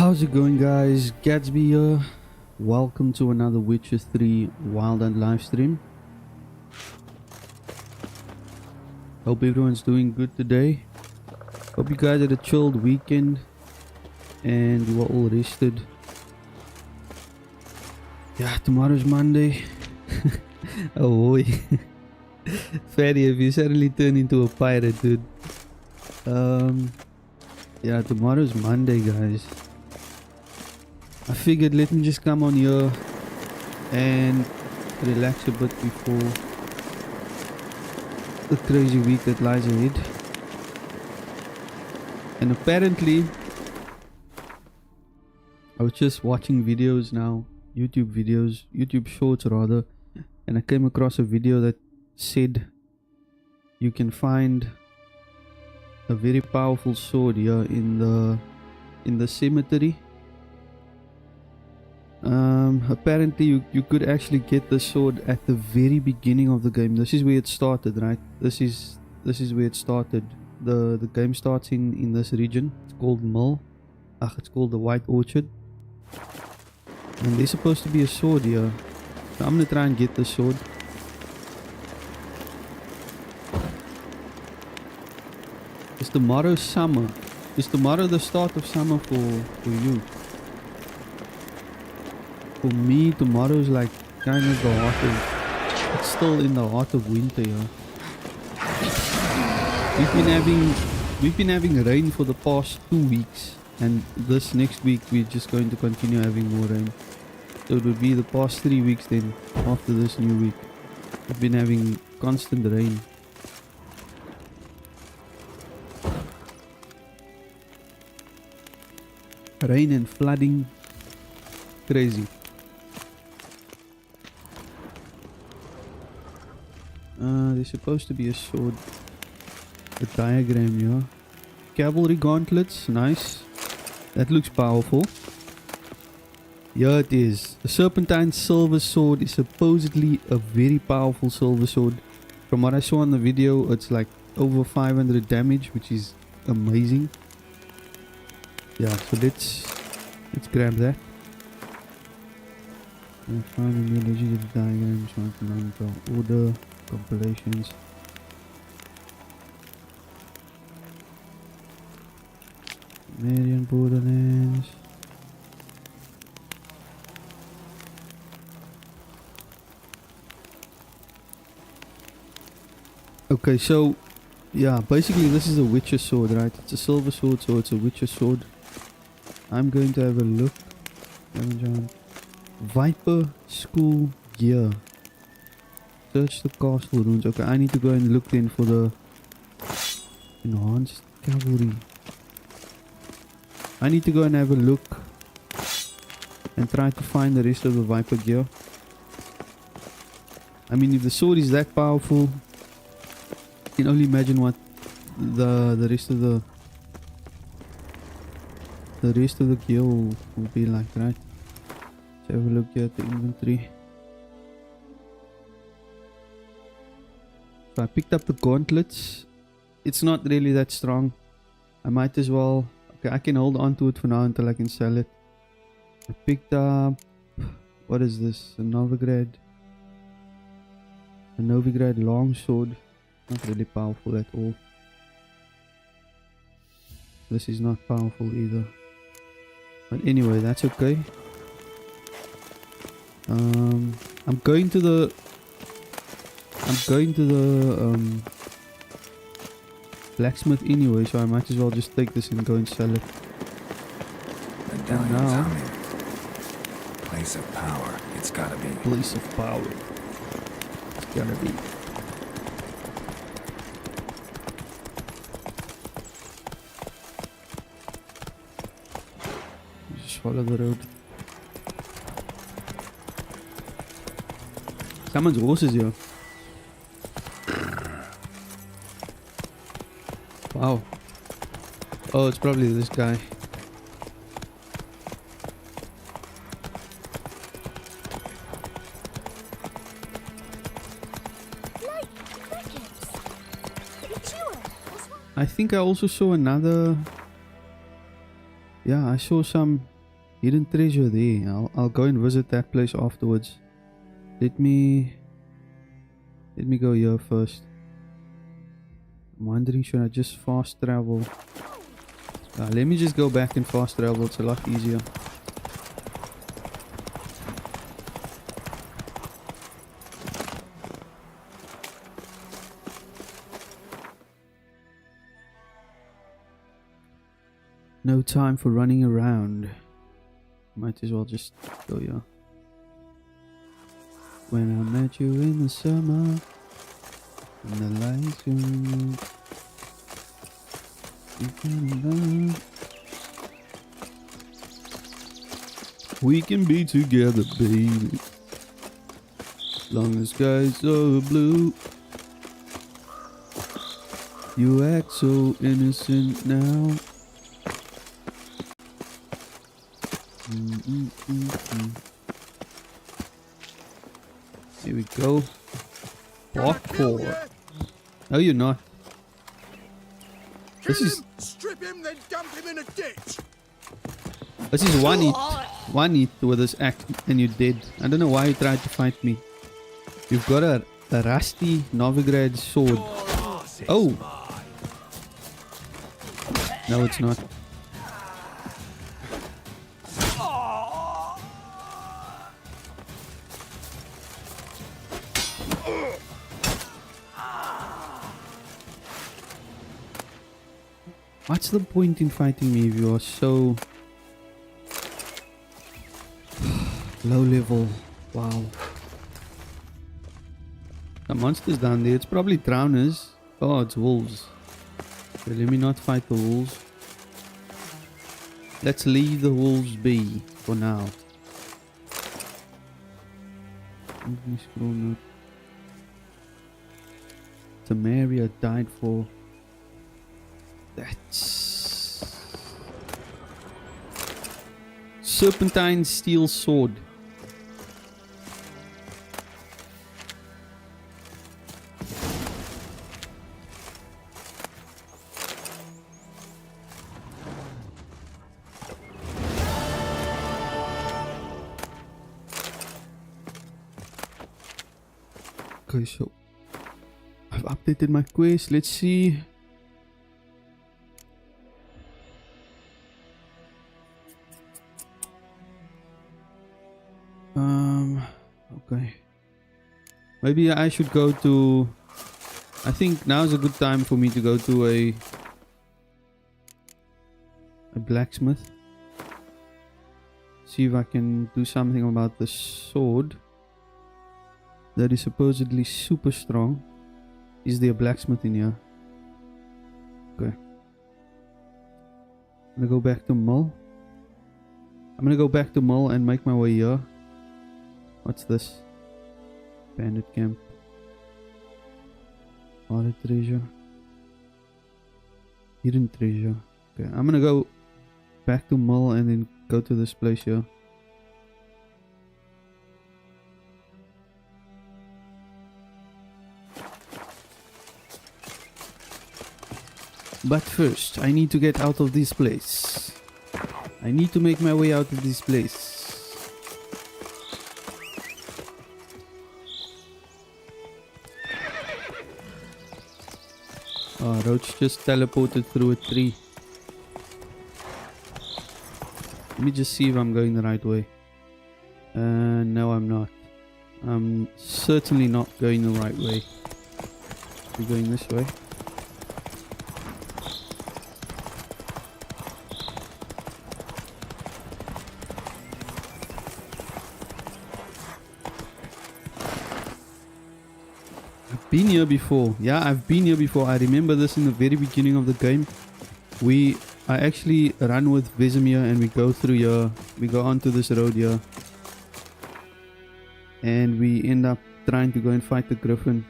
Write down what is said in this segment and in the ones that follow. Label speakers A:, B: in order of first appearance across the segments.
A: How's it going, guys? Gatsby here. Welcome to another Witcher 3 Wild Hunt live stream. Hope everyone's doing good today. Hope you guys had a chilled weekend and you are all rested. Yeah, tomorrow's Monday. Oh boy. Fatty, have you suddenly turned into a pirate, dude? Yeah, tomorrow's Monday, guys. I figured let me just come on here and relax a bit before the crazy week that lies ahead. And apparently I was just watching videos now, YouTube shorts rather, and I came across a video that said you can find a very powerful sword here in the cemetery. Apparently you could actually get the sword at the very beginning of the game. This is where it started, right? This is where it started. The game starts in this region. It's called Mill. It's called the White Orchard. And there's supposed to be a sword here. So I'm gonna try and get the sword. Is tomorrow summer? Is tomorrow the start of summer for you? For me, tomorrow's like kind of the heart of... It's still in the heart of winter, yeah. We've been having rain for the past 2 weeks, and this next week we're just going to continue having more rain. So it would be the past 3 weeks then, after this new week. We've been having constant rain. Rain and flooding. Crazy. There's supposed to be a sword. A diagram here. Cavalry gauntlets. Nice. That looks powerful. Here it is. The Serpentine Silver Sword is supposedly a very powerful silver sword. From what I saw in the video, it's like over 500 damage, which is amazing. Yeah, so let's grab that. And find the legendary diagrams, order, compilations. Marian Borderlands. Okay, so yeah, basically this is a Witcher sword, right? It's a silver sword, so it's a Witcher sword. I'm going to have a look. Viper School Gear. Search the castle runes. Okay, I need to go and look then for the enhanced cavalry. I need to go and have a look and try to find the rest of the Viper gear. I mean, if the sword is that powerful, you can only imagine what the rest of the gear will be like, right? Let's have a look here at the inventory. So I picked up the gauntlets. It's not really that strong. I might as well... Okay, I can hold on to it for now until I can sell it. I picked up... What is this? A Novigrad longsword. Not really powerful at all. This is not powerful either. But anyway, that's okay. I'm going to the blacksmith anyway, so I might as well just take this and go and sell it. And now,
B: place of power. It's gotta be.
A: Place of power. It's gotta be. Just follow the road. Someone's horses here. Wow. Oh, it's probably this guy. I think I also saw another... Yeah, I saw some Hidden treasure there. I'll go and visit that place afterwards. Let me go here first. I'm wondering, should I just fast travel? Let me just go back and fast travel. It's a lot easier. No time for running around. Might as well just go here. When I met you in the summer, and the lights were we can be together, baby, as long as skies are blue. You act so innocent now. Here we go. Parkour. No, you're not. This is
C: strip him, then dump him in a ditch.
A: This is one hit with this axe and you're dead. I don't know why you tried to fight me. You've got a rusty Novigrad sword. Oh! No, it's not. What's the point in fighting me if you are so low level? Wow. The monsters down there, it's probably drowners. Oh, it's wolves. Okay, let me not fight the wolves. Let's leave the wolves be for now. Tamaria died for... That's... Serpentine steel sword. Okay, so I've updated my quest. Let's see. Okay. Maybe I should go to... I think now's a good time for me to go to a blacksmith. See if I can do something about the sword that is supposedly super strong. Is there a blacksmith in here? Okay. I'm gonna go back to Mull. I'm gonna go back to Mull and make my way here. What's this? Bandit camp. Other treasure. Hidden treasure. Okay, I'm gonna go back to Mull and then go to this place here. But first, I need to get out of this place. I need to make my way out of this place. Oh, Roach just teleported through a tree. Let me just see if I'm going the right way. No, I'm not. I'm certainly not going the right way. We're going this way. Been here before. Yeah, I've been here before. I remember this in the very beginning of the game. I actually run with Vesemir and we go through here. We go onto this road here. And we end up trying to go and fight the Griffin.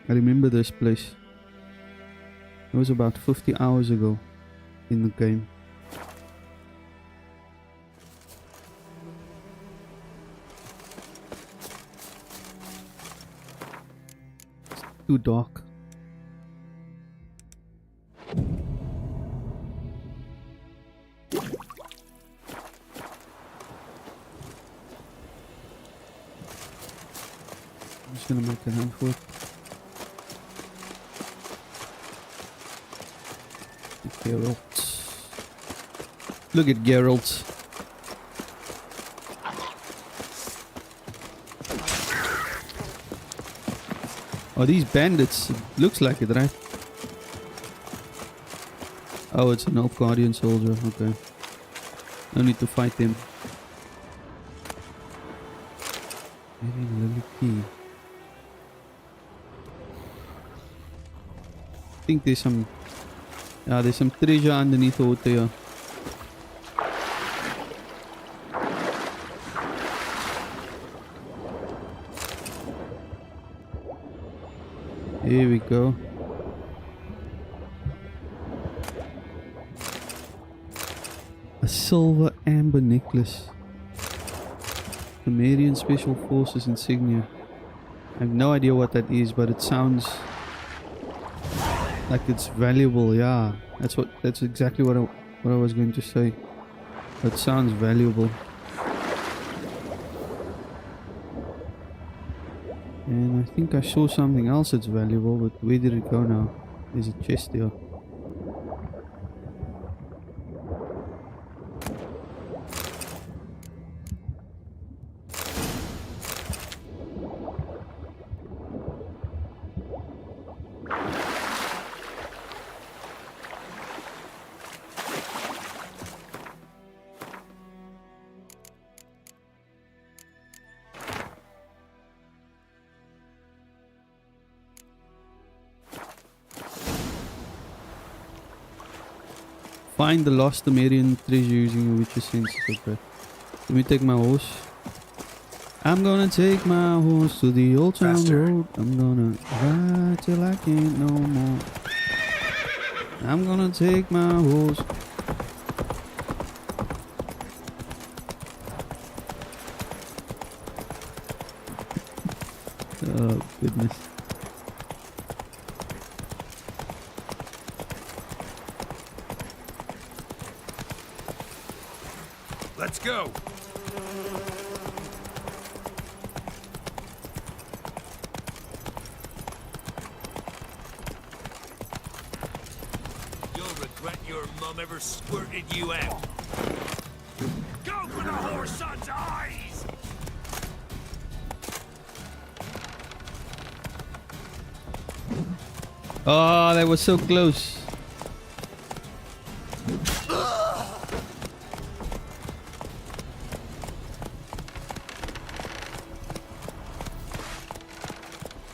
A: I remember this place. It was about 50 hours ago in the game. Too dark. I'm just gonna make a hand for it. Geralt. Look at Geralt. Oh, these bandits. It looks like it, right? Oh, it's an elf guardian soldier. Okay. No need to fight them. Very lovely key. I think there's some... Yeah, there's some treasure underneath the water here. Here we go. A silver amber necklace. Sumerian Special Forces insignia. I have no idea what that is, but it sounds like it's valuable. Yeah, that's exactly what I was going to say. It sounds valuable. And I think I saw something else that's valuable, but where did it go now? There's a chest here. Find the lost Sumerian treasure using your witch's senses. Okay. Let me take my horse. I'm gonna take my horse to the old town road. I'm gonna ride till I can't no more. I'm gonna take my horse. Oh goodness.
C: Let's go.
D: You'll regret your mum ever squirted you out. Go for the whore's son's eyes!
A: Oh, that was so close.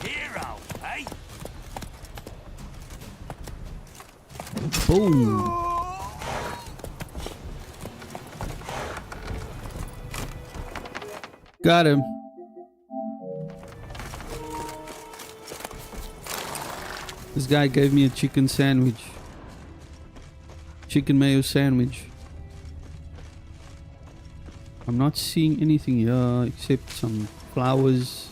D: Hero, eh?
A: Boom. Got him. This guy gave me a chicken sandwich. Chicken mayo sandwich. I'm not seeing anything here except some flowers.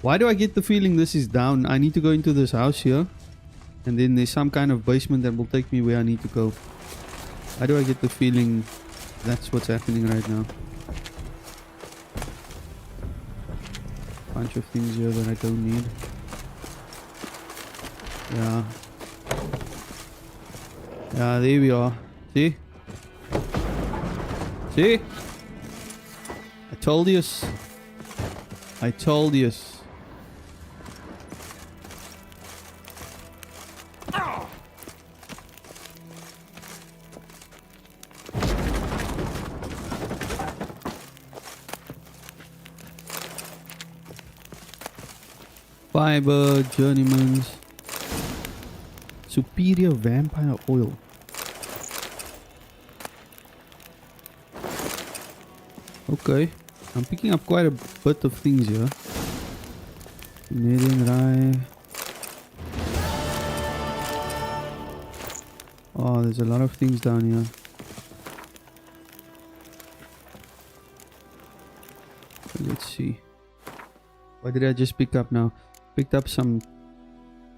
A: Why do I get the feeling this is down? I need to go into this house here. And then there's some kind of basement that will take me where I need to go. Why do I get the feeling that's what's happening right now? Bunch of things here that I don't need. Yeah. Yeah, there we are. See? See? I told you. I told you. Fiber, journeymans. Superior vampire oil. Okay, I'm picking up quite a bit of things here. Canadian rye. Oh, there's a lot of things down here. Let's see. What did I just pick up now? Picked up some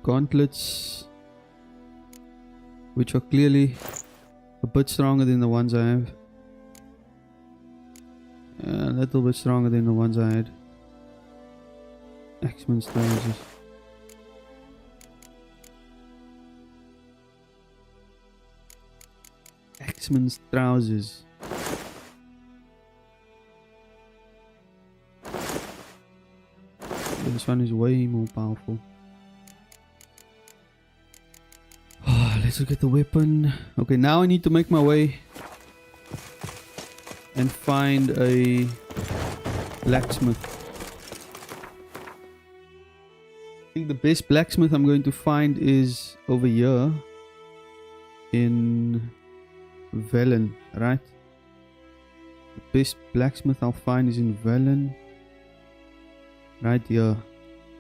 A: gauntlets, which are clearly a bit stronger than the ones I have. A little bit stronger than the ones I had. Axeman's trousers. Axeman's trousers. This one is way more powerful. Let's look at the weapon. Okay, now I need to make my way and find a blacksmith. I think the best blacksmith I'm going to find is over here in Velen, right? The best blacksmith I'll find is in Velen. Right here.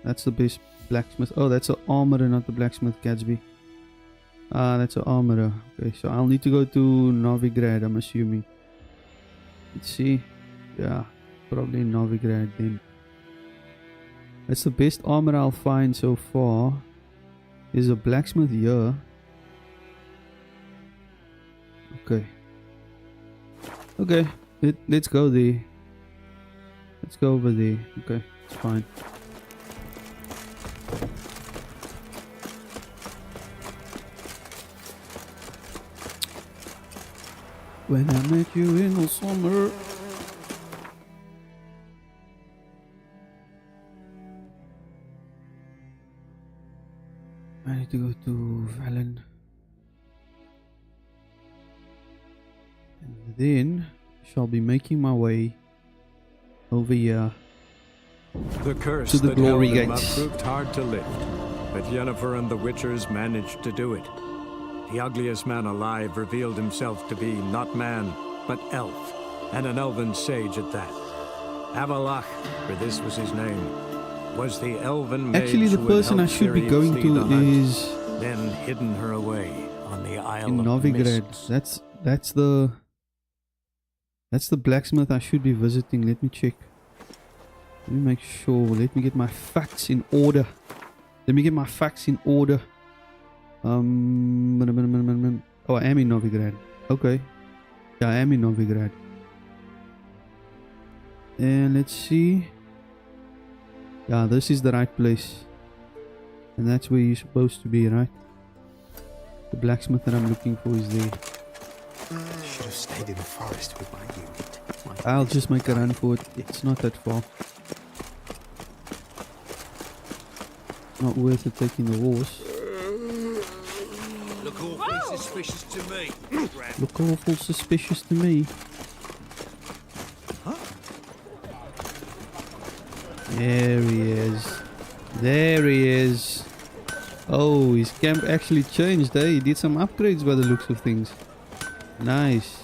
A: That's the best blacksmith. Oh, that's an armorer, not the blacksmith, Gatsby. Ah, that's an armorer. Okay, so I'll need to go to Novigrad, I'm assuming. Let's see. Yeah, probably Novigrad then. That's the best armor I'll find so far. Is a blacksmith here. Okay. Okay, let's go there. Let's go over there. Okay, it's fine. When I met you in the summer. I need to go to Valen. And then shall be making my way over here
E: The curse
A: to the
E: that
A: glory
E: held him up
A: gates.
E: proved hard to lift, but Yennefer and the Witchers managed to do it. The ugliest man alive revealed himself to be not man, but elf, and an elven sage at that. Avalach, for this was his name, was the elven mage
A: Actually, the
E: who had
A: person I
E: helped
A: should be
E: Ciri
A: going
E: flee
A: to
E: the hunt,
A: is
E: then hidden her away on the Isle
A: in
E: of
A: Novigrad.
E: Mists.
A: That's the blacksmith I should be visiting. Let me check. Let me make sure. Let me get my facts in order. Let me get my facts in order. Oh, I am in Novigrad. Okay. Yeah, I am in Novigrad. And let's see. Yeah, this is the right place. And that's where you're supposed to be, right? The blacksmith that I'm looking for is there.
C: Should have stayed in the forest with my unit.
A: I'll just make a run for it. It's not that far. Not worth it taking the horse.
D: Look awfully suspicious to me.
A: Look awful suspicious to me. There he is. There he is. Oh, his camp actually changed, eh? He did some upgrades by the looks of things. Nice.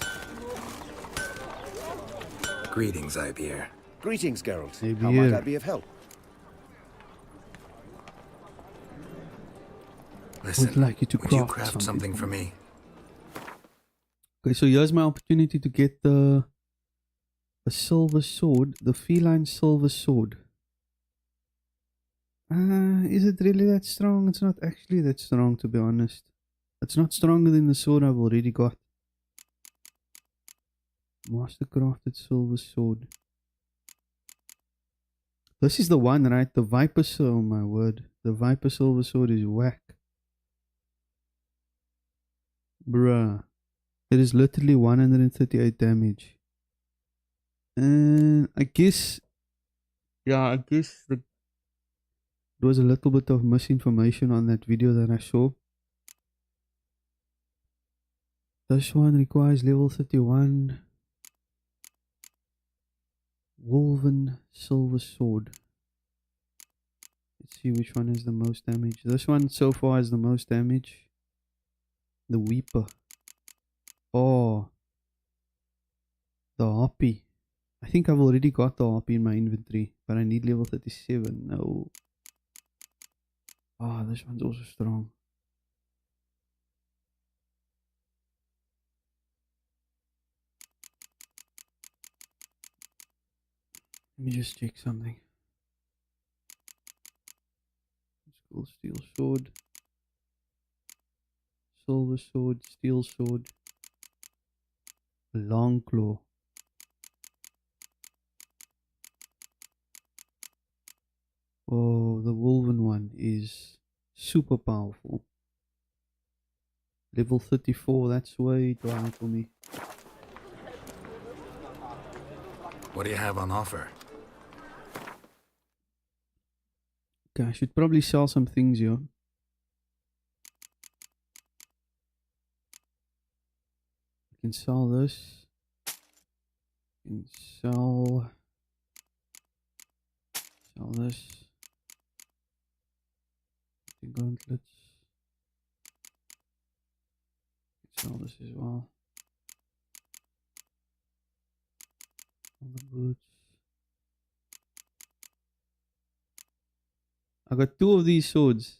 B: Greetings, Ibeer.
C: Greetings, Geralt.
A: Hey,
C: How might
A: Beer.
C: I be of help?
B: Listen,
A: Would like you to
B: would you
A: craft
B: craft
A: something
B: something for me?
A: Okay, so here's my opportunity to get a silver sword, the feline silver sword. Is it really that strong? It's not actually that strong, to be honest. It's not stronger than the sword I've already got. Master crafted silver sword. This is the one, right? The Viper sword. Oh my word. The Viper silver sword is whack. Bruh. It is literally 138 damage. And I guess... Yeah, I guess there was a little bit of misinformation on that video that I saw. This one requires level 31. Woven silver sword. Let's see which one has the most damage. This one so far has the most damage. The Weeper. Oh. The Harpy. I think I've already got the Harpy in my inventory. But I need level 37. No. Oh, this one's also strong. Let me just check something. Skull steel sword. Silver sword, steel sword. Long claw. Oh, the Wolven one is super powerful. Level 34, that's way too high for me.
B: What do you have on offer?
A: Okay, I should probably sell some things here. I can sell this. I can sell this. The gauntlets. I can sell this as well. All the boots. I got 2 of these swords.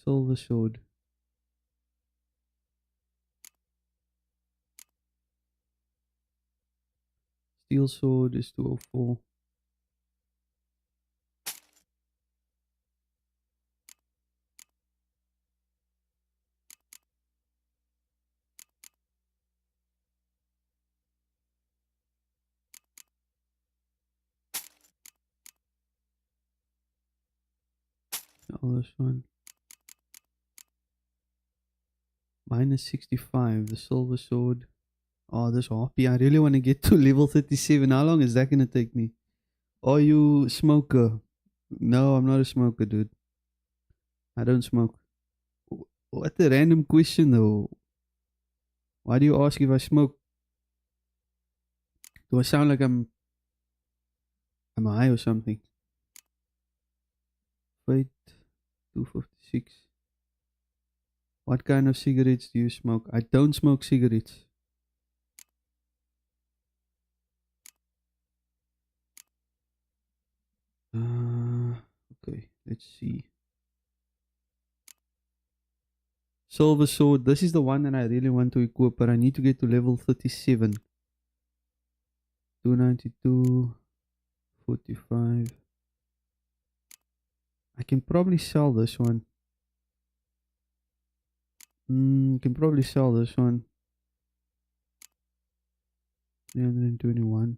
A: Silver sword. Steel sword is 204. Sell this one. Minus 65. The silver sword. Oh, this harpy. I really want to get to level 37. How long is that going to take me? Are you a smoker? No, I'm not a smoker, dude. I don't smoke. What a random question, though. Why do you ask if I smoke? Do I sound like I'm high or something? Wait. 256. What kind of cigarettes do you smoke? I don't smoke cigarettes. Okay, let's see. Silver sword. This is the one that I really want to equip, but I need to get to level 37. 292. 45. I can probably sell this one. Can probably sell this one. 321.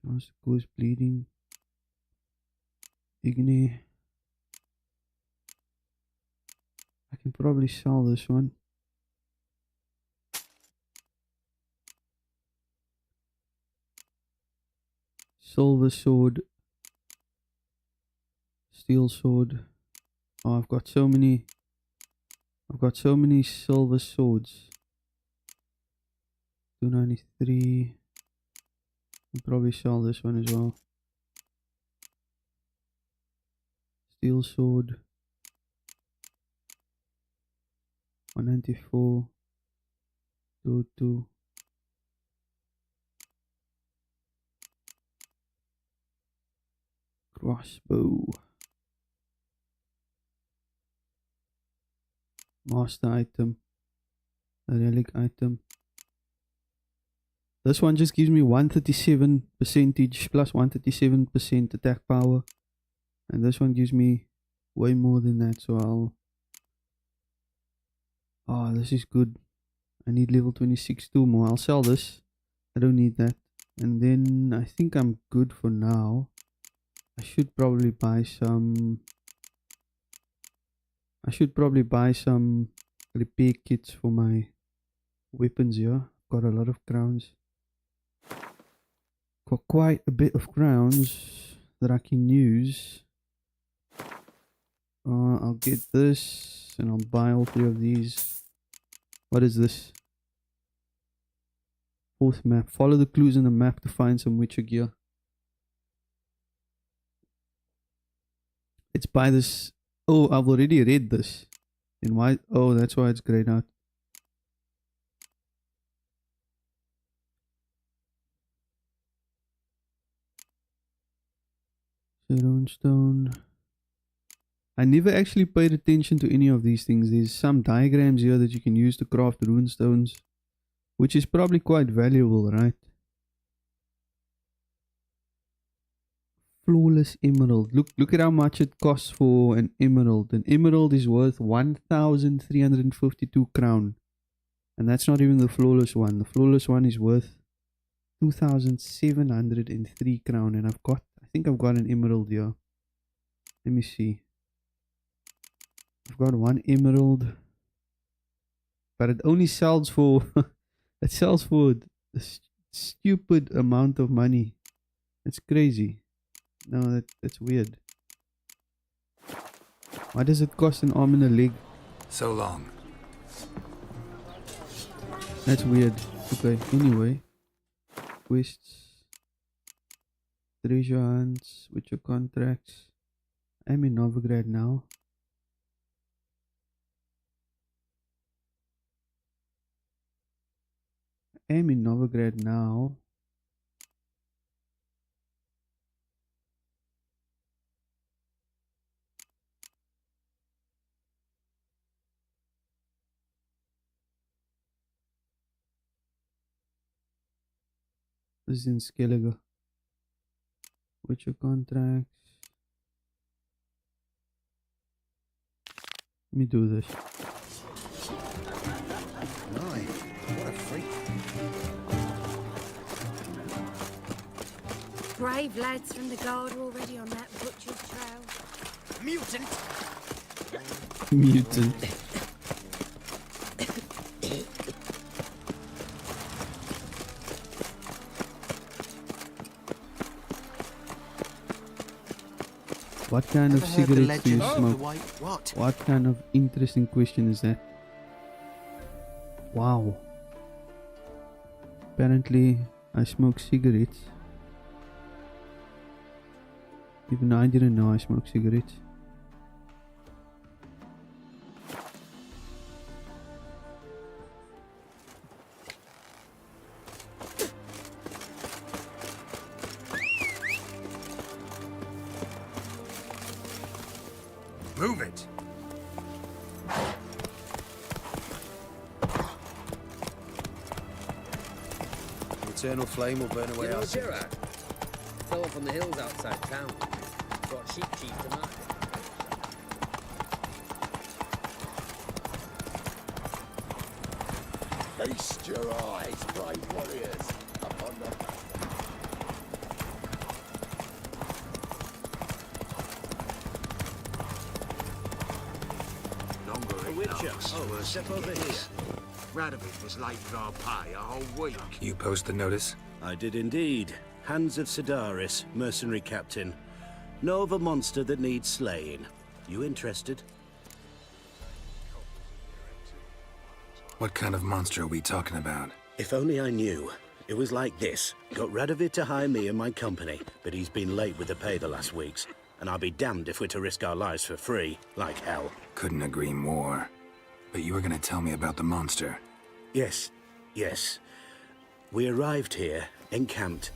A: Chance goes bleeding. Igni. I can probably sell this one. Silver sword. Steel sword. Oh, I've got so many silver swords. 293. I'll probably sell this one as well. Steel sword. 194. 202. Crossbow. Master item. A relic item. This one just gives me 137 percentage plus 137% attack power. And this one gives me way more than that, so I'll... Oh, this is good. I need level 26 2 more. I'll sell this. I don't need that. And then I think I'm good for now. I should probably buy some... repair kits for my weapons here. Got a lot of crowns. Got quite a bit of crowns that I can use. I'll get this and I'll buy all 3 of these. What is this? 4th map. Follow the clues in the map to find some Witcher gear. It's by this... Oh, I've already read this. In why? Oh, that's why it's grayed out. Stone. I never actually paid attention to any of these things. There's some diagrams here that you can use to craft runestones, which is probably quite valuable, right? Flawless emerald. Look at how much it costs for an emerald. An emerald is worth 1,352 crown. And that's not even the flawless one. The flawless one is worth 2,703 crown. And I think I've got an emerald here. Let me see. I've got one emerald. But it only sells for it sells for a stupid amount of money. It's crazy. No, that's weird. Why does it cost an arm and a leg?
B: So long.
A: That's weird. Okay, anyway. Quests. Treasure hunts. Witcher contracts. I'm in Novigrad now. I'm in Novigrad now. This is in Skellige. Witcher contracts. Let me do this.
C: My, what a freak.
F: Brave lads from the guard are already on that butcher's trail.
C: Mutant!
A: Mutant. What kind of
C: Ever heard the
A: cigarettes do you
C: legend of the
A: smoke?
C: white what?
A: What kind of interesting question is that? Wow. Apparently, I smoke cigarettes. Even I didn't know I smoke cigarettes.
B: Move it.
C: The eternal flame will burn away
G: You know
C: our
G: Geralt? Fell up on the hills outside town. Got sheep chief tonight.
C: Feast your eyes, brave warriors, upon the
H: The Witcher. Oh, step over here. Radovid was late for our pay a whole week.
B: You post the notice?
I: I did indeed. Hands of Sidaris, mercenary captain. Know of a monster that needs slaying. You interested?
B: What kind of monster are we talking about?
I: If only I knew. It was like this. Got Radovid to hire me and my company, but he's been late with the pay the last weeks. And I'll be damned if we're to risk our lives for free, like hell.
B: Couldn't agree more. But you were gonna tell me about the monster.
I: Yes, yes. We arrived here, encamped.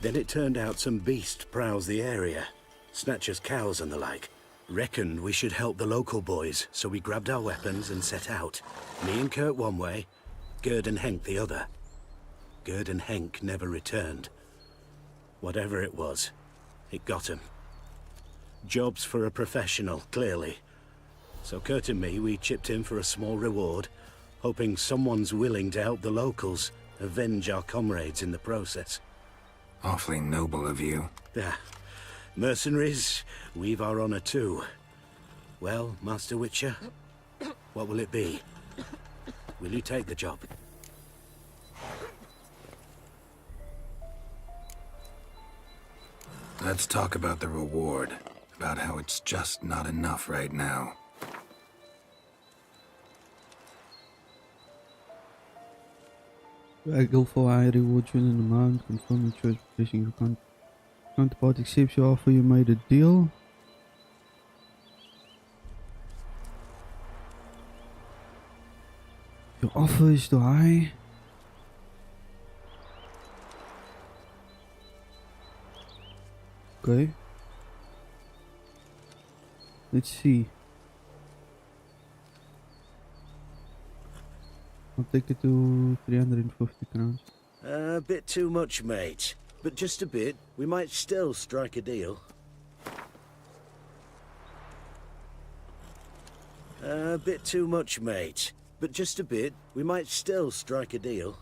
I: Then it turned out some beast prowls the area. Snatchers cows and the like. Reckoned we should help the local boys, so we grabbed our weapons and set out. Me and Kurt one way, Gerd and Henk the other. Gerd and Henk never returned. Whatever it was, it got him. Jobs for a professional, clearly. So Kurt and me, we chipped in for a small reward, hoping someone's willing to help the locals, avenge our comrades in the process.
B: Awfully noble of you.
I: Ah, mercenaries, we've our honor too. Well, Master Witcher, what will it be? Will you take the job?
B: Let's talk about the reward. About how it's just not enough right now.
A: Go for high reward within an amount. Confirm the choice position your counterpart accepts your offer. You made a deal. Your offer is too high. Okay. Let's see. I'll take it to 350 crowns.
I: A bit too much, mate. but just a bit. We might still strike a deal. A bit too much, mate. But just a bit. We might still strike a deal.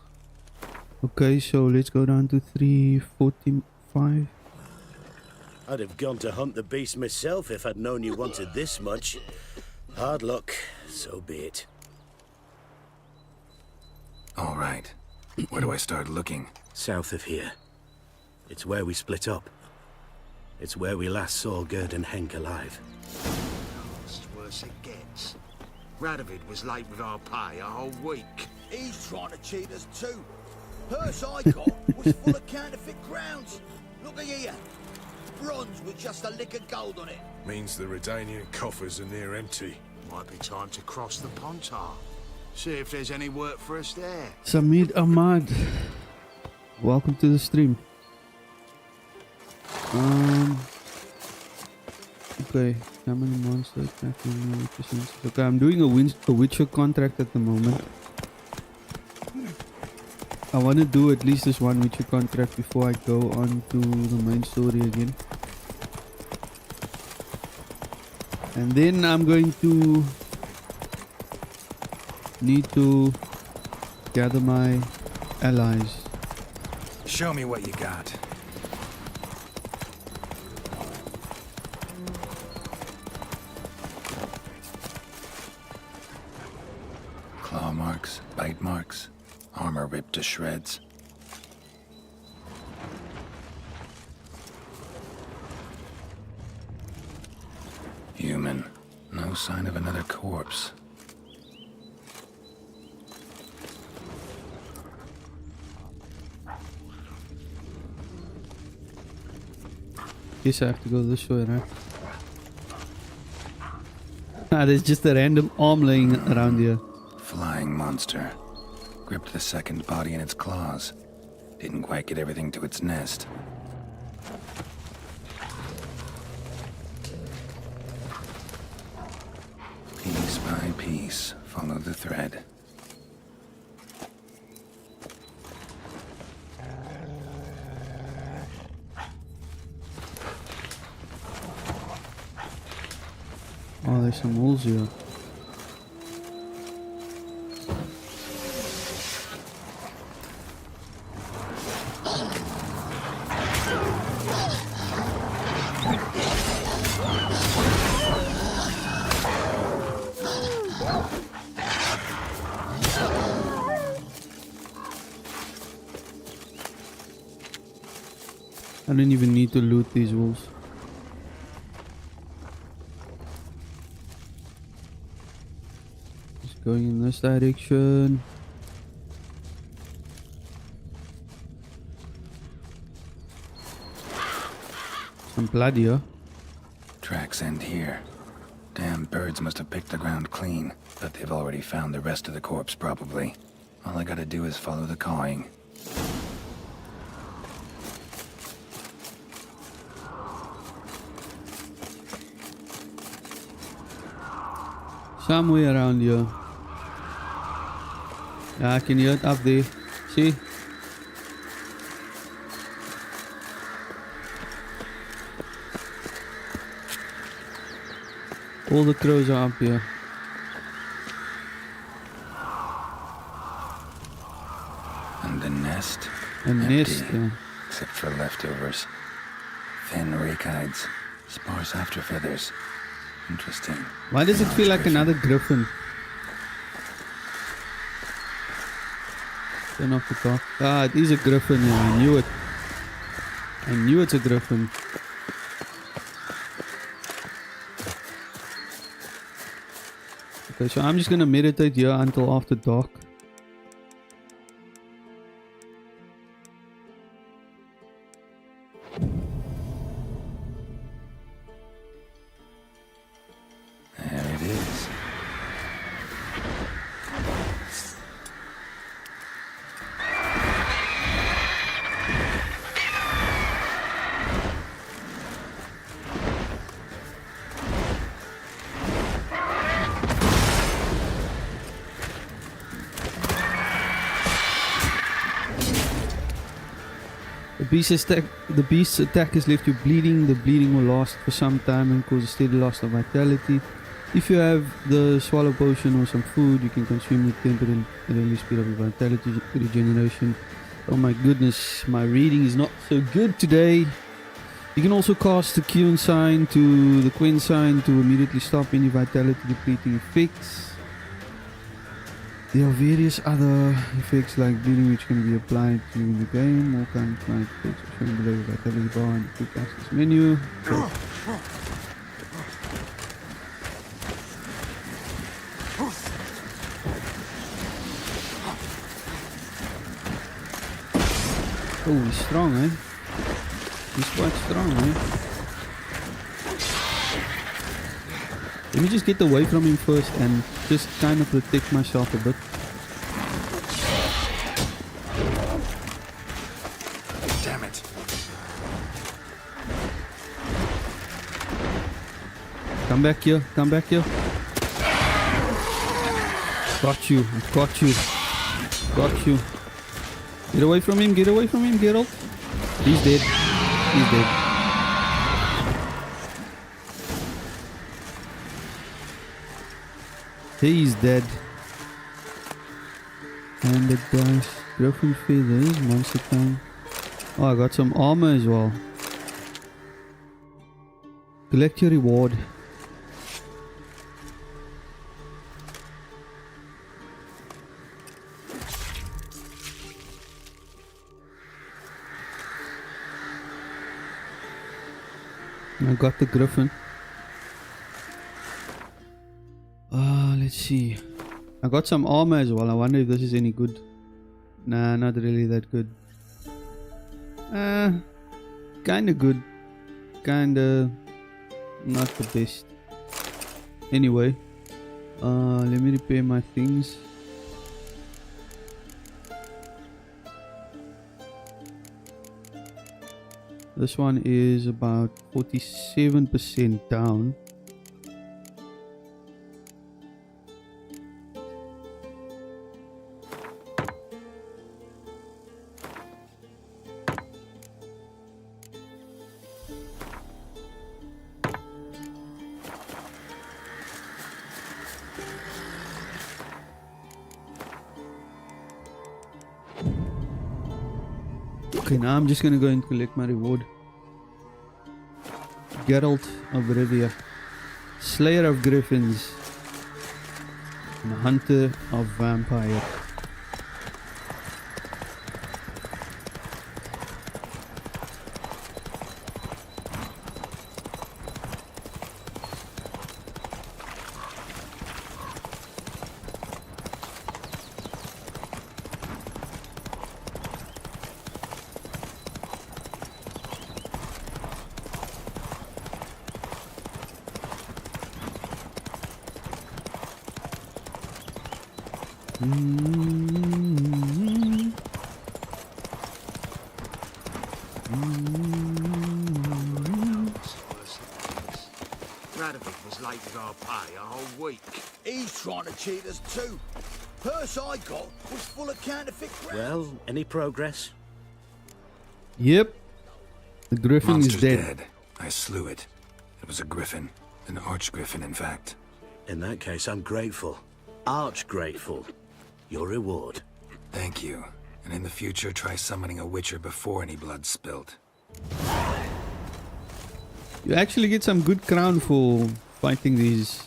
A: Okay, so let's go down to 345.
I: I'd have gone to hunt the beast myself if I'd known you wanted this much. Hard luck, so be it.
B: All right. Where do I start looking?
I: South of here. It's where we split up. It's where we last saw Gerd and Henk alive.
H: It's worse it gets. Radovid was late with our pay a whole week.
J: He's trying to cheat us too. Purse I got was full of counterfeit crowns. Look at here. Bronze with just a lick of gold on it.
K: Means the Redanian coffers are near empty.
H: Might be time to cross the Pontar. See if there's any work for us there.
A: Samid Ahmad, welcome to the stream. Okay, summon a monster attacking. Okay, I'm doing a Witcher contract at the moment. I want to do at least this one Witcher contract before I go on to the main story again. And then I'm going to need to gather my allies.
B: Show me what you got. Claw marks, bite marks, armor ripped to shreds. Human. No sign of another corpse.
A: Guess I have to go this way, right? Ah, there's just a random arm laying around here.
B: Flying monster. Gripped the second body in its claws. Didn't quite get everything to its nest. Piece by piece, follow the thread.
A: Oh, there's some wolves here. I don't even need to loot these wolves. Just going in this direction. Some blood here.
B: Tracks end here. Damn birds must have picked the ground clean, but they've already found the rest of the corpse probably. All I gotta do is follow the cawing.
A: Somewhere around here. Yeah, I can hear it up there. See? All the crows are up here.
B: And the nest?
A: A
B: Empty,
A: nest, yeah.
B: except for leftovers. Thin rakides, sparse after feathers. Interesting.
A: Why does it feel like another griffin? Turn off the top. Ah, it is a griffin, yeah, I knew it. I knew it's a griffin. Okay, so I'm just gonna meditate here until after dark.
B: There it is.
A: beast's attack has left you bleeding. The bleeding will last for some time and cause a steady loss of vitality. If you have the swallow potion or some food, you can consume it temporarily speed up your vitality regeneration. Oh my goodness, my reading is not so good today. You can also cast the Quen sign to the Quen sign to immediately stop any vitality depleting effects. There are various other effects like bleeding which can be applied during the game. All kinds of client effects are shown below the vitality bar in the quick access menu. So, oh, he's strong, eh? He's quite strong, eh? Let me just get away from him first and just kind of protect myself a bit.
B: Damn it.
A: Come back here, come back here. Got you, got you, got you. Get away from him, Geralt. He's dead. He's dead. He's dead. And the dice. Griffin feathers, monster time. Oh, I got some armor as well. Collect your reward. I got the griffin. Let's see. I got some armor as well. I wonder if this is any good. Nah, not really that good. Kinda good. Kinda not the best. Anyway, let me repair my things. This one is about 47% down. Okay, now I'm just gonna go and collect my reward. Geralt of Rivia, Slayer of Griffins, and Hunter of Vampire.
H: Radovid was late with our pay a whole week.
J: He's trying to cheat us too. Purse I got was full of counterfeit crowns.
I: Well, any progress?
A: Yep. The griffin
B: Monster's
A: is dead.
B: I slew it. It was a griffin. An arch-griffin, in fact.
I: In that case, I'm grateful. Arch grateful. Your reward.
B: Thank you. And in the future, try summoning a witcher before any blood's spilt.
A: You actually get some good crown for fighting these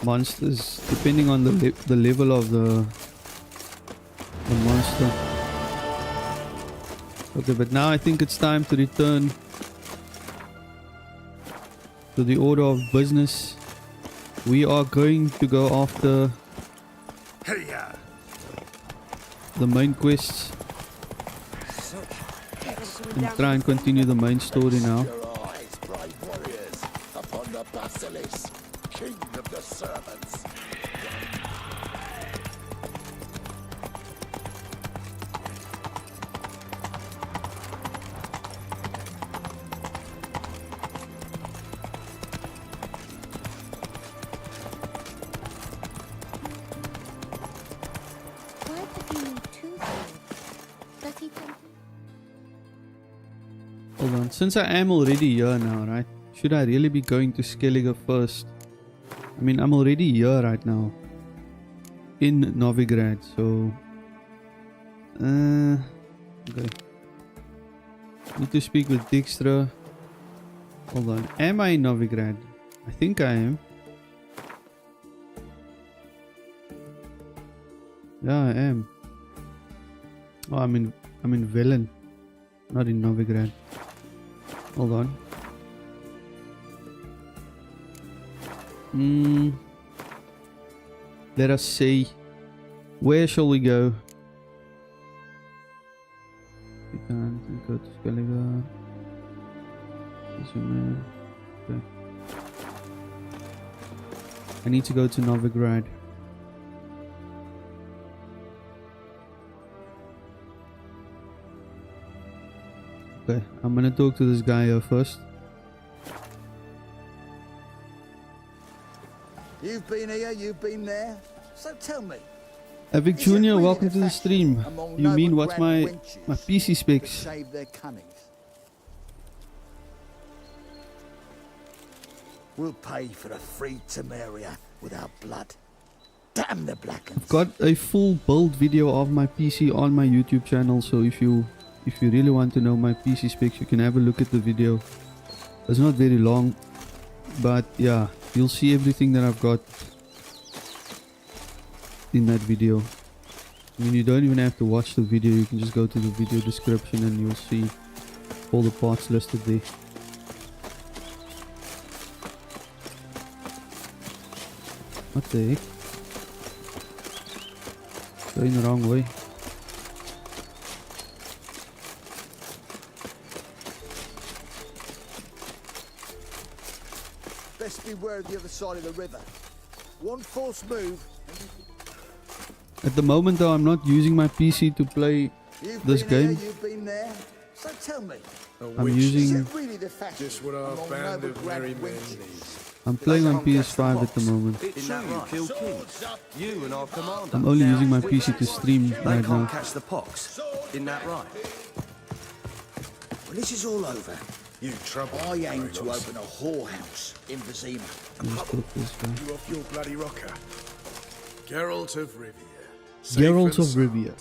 A: monsters, depending on the level of the monster. Okay, but now I think it's time to return to the order of business. We are going to go after the main quests and try and continue the main story now.
J: Upon the basilisk, king of the servants.
F: Why did he need two things? Does he think...
A: Since I am already here now, right? Should I really be going to Skellige first? I mean, I'm already here right now. In Novigrad, so... okay. Need to speak with Dijkstra. Hold on. Am I in Novigrad? I think I am. Yeah, I am. Oh, I'm in Velen. Not in Novigrad. Hold on. Let us see. Where shall we go? We can't go to Skellige. Okay. I need to go to Novigrad. Okay, I'm gonna talk to this guy here first.
J: You've been here, you've been there. So tell me.
A: Evic Jr., welcome to the stream. You mean what's my PC specs?
J: Save their cunnings. We'll pay for the free Temeria without blood. Damn the black.
A: I've got a full build video of my PC on my YouTube channel, so if you really want to know my PC specs, you can have a look at the video. It's not very long, but yeah, you'll see everything that I've got in that video. I mean, you don't even have to watch the video, you can just go to the video description and you'll see all the parts listed there. What the heck? Going the wrong way.
J: Best beware of the other side of the river. One false move.
A: At the moment though, I'm not using my PC to play this game.
J: You've been there. So tell me.
A: I'm using...
J: Really the fashion
K: Just what our band of merry men needs.
A: I'm playing on PS5 at the moment.
L: It's true, you killed kings. You and our commander.
A: I'm only using my PC to stream right now.
L: Catch the pox. Isn't that right?
J: When this is all over,
K: You trouble.
J: I aim to open a whorehouse in Vizima.
K: You off your bloody rocker. Geralt of Rivia.
A: Geralt of Rivia.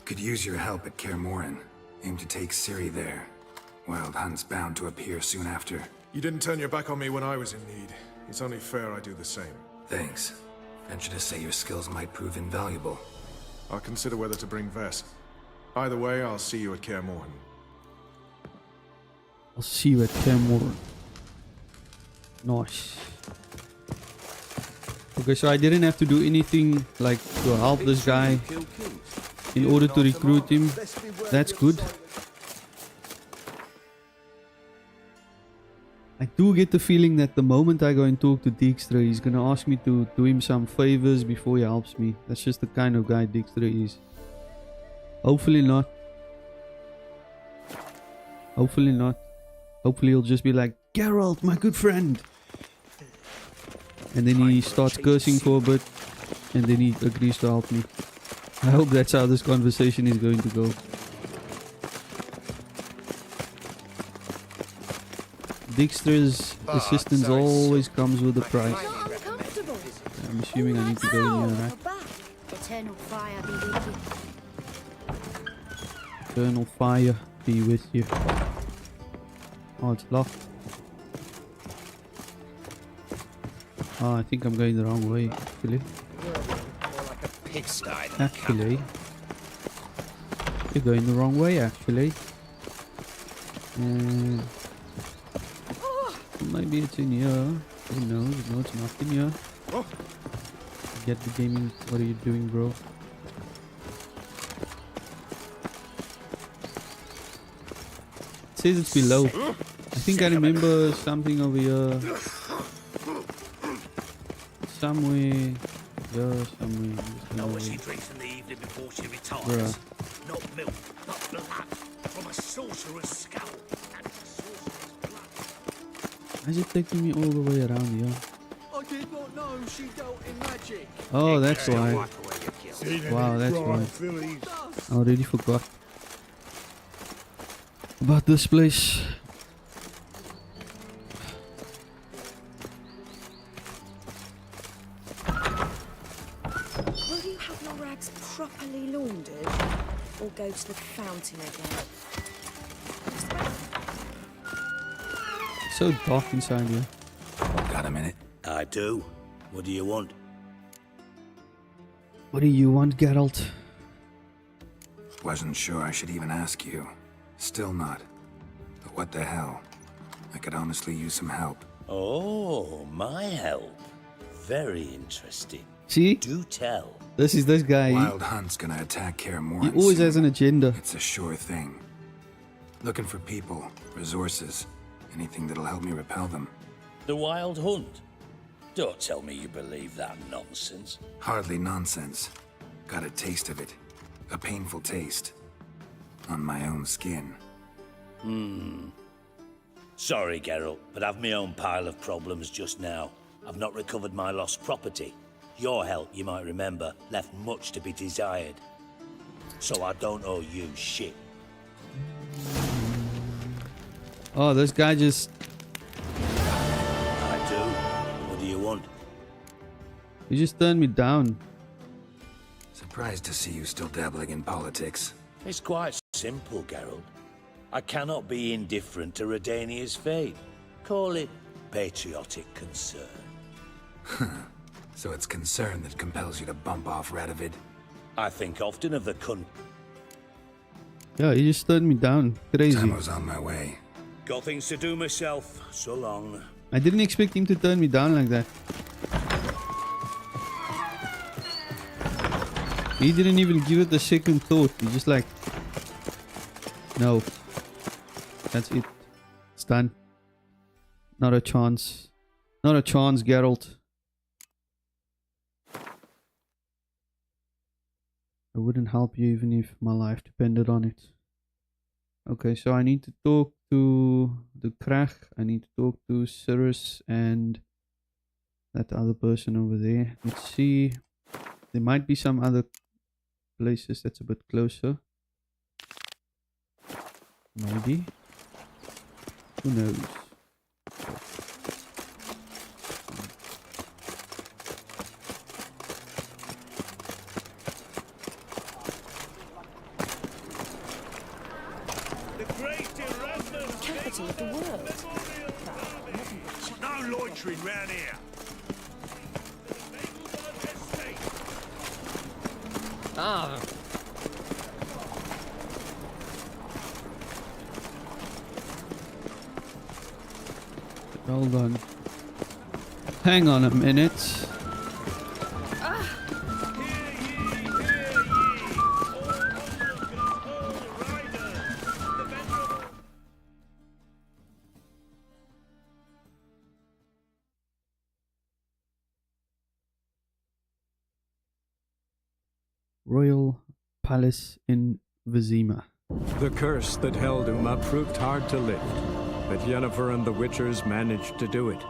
B: Could use your help at Kaer Morhen. Aim to take Ciri there. Wild Hunt's bound to appear soon after.
K: You didn't turn your back on me when I was in need. It's only fair I do the same.
B: Thanks. Venture to say your skills might prove invaluable.
K: I'll consider whether to bring Vess. Either way, I'll see you at Kaer Morhen.
A: I'll see you at Kaer Morhen. Nice. Okay, so I didn't have to do anything like to help this guy in order to recruit him. That's good. I do get the feeling that the moment I go and talk to Dijkstra, he's gonna ask me to do him some favors before he helps me. That's just the kind of guy Dijkstra is. Hopefully not. Hopefully not. Hopefully he'll just be like, Geralt, my good friend. And then he starts cursing for a bit. And then he agrees to help me. I hope that's how this conversation is going to go. Dijkstra's assistance always comes with a price. I'm assuming I need to go in here, right?
F: Eternal fire be with you.
A: Eternal fire be with you. Oh, it's locked. Oh, I think I'm going the wrong way, actually. Actually. You're going the wrong way, actually. Maybe it's in here. Who knows? No, it's not in here. Get the gaming. What are you doing, bro? It says it's below. I think I remember something over here. Somewhere. Yeah, somewhere.
D: Know what she drinks in the evening before she retires.
A: Bruh.
D: Not milk, but blood from a sorcerer's skull.
A: Why is it taking me all the way around here?
J: I did not know she dealt in magic.
A: Oh, that's why. Wow, that's why. I already forgot about this place.
F: Will you have your rags properly laundered, or go to the fountain again?
A: It's so dark inside here.
B: Got a minute?
I: I do. What do you want?
A: What do you want, Geralt?
B: Wasn't sure I should even ask you. Still not. But what the hell? I could honestly use some help.
M: Oh, my help. Very interesting.
A: See?
M: Do tell.
A: This is this guy.
B: Wild Hunt's gonna attack Kaer Morhen.
A: He always
B: soon.
A: has an agenda.
B: It's a sure thing. Looking for people, resources, anything that'll help me repel them.
M: The Wild Hunt? Don't tell me you believe that nonsense.
B: Hardly nonsense. Got a taste of it. A painful taste. On my own skin.
M: Sorry, Geralt, but I've my own pile of problems just now. I've not recovered my lost property. Your help, you might remember, left much to be desired. So I don't owe you shit.
A: Oh, this guy just...
M: I do. What do you want?
A: He just turned me down.
B: Surprised to see you still dabbling in politics.
M: It's quite simple, Geralt. I cannot be indifferent to Redania's fate. Call it patriotic concern.
B: So it's concern that compels you to bump off Radovid?
M: I think often of the
A: Yeah, he just turned me down. Crazy.
B: Time was on my way.
M: Got things to do myself. So long.
A: I didn't expect him to turn me down like that. He didn't even give it a second thought. He just like... No. That's it. It's done. Not a chance. Not a chance, Geralt. I wouldn't help you even if my life depended on it. Okay, so I need to talk to the Krach. I need to talk to Cirrus and that other person over there. Let's see. There might be some other places that's a bit closer. Maybe. Who knows?
F: Capital of the world.
D: No loitering round here.
G: Ah.
A: Hold on. Hang on a minute. Royal Palace in Vizima.
E: The curse that held Uma proved hard to lift, but Yennefer and the Witchers managed to do it.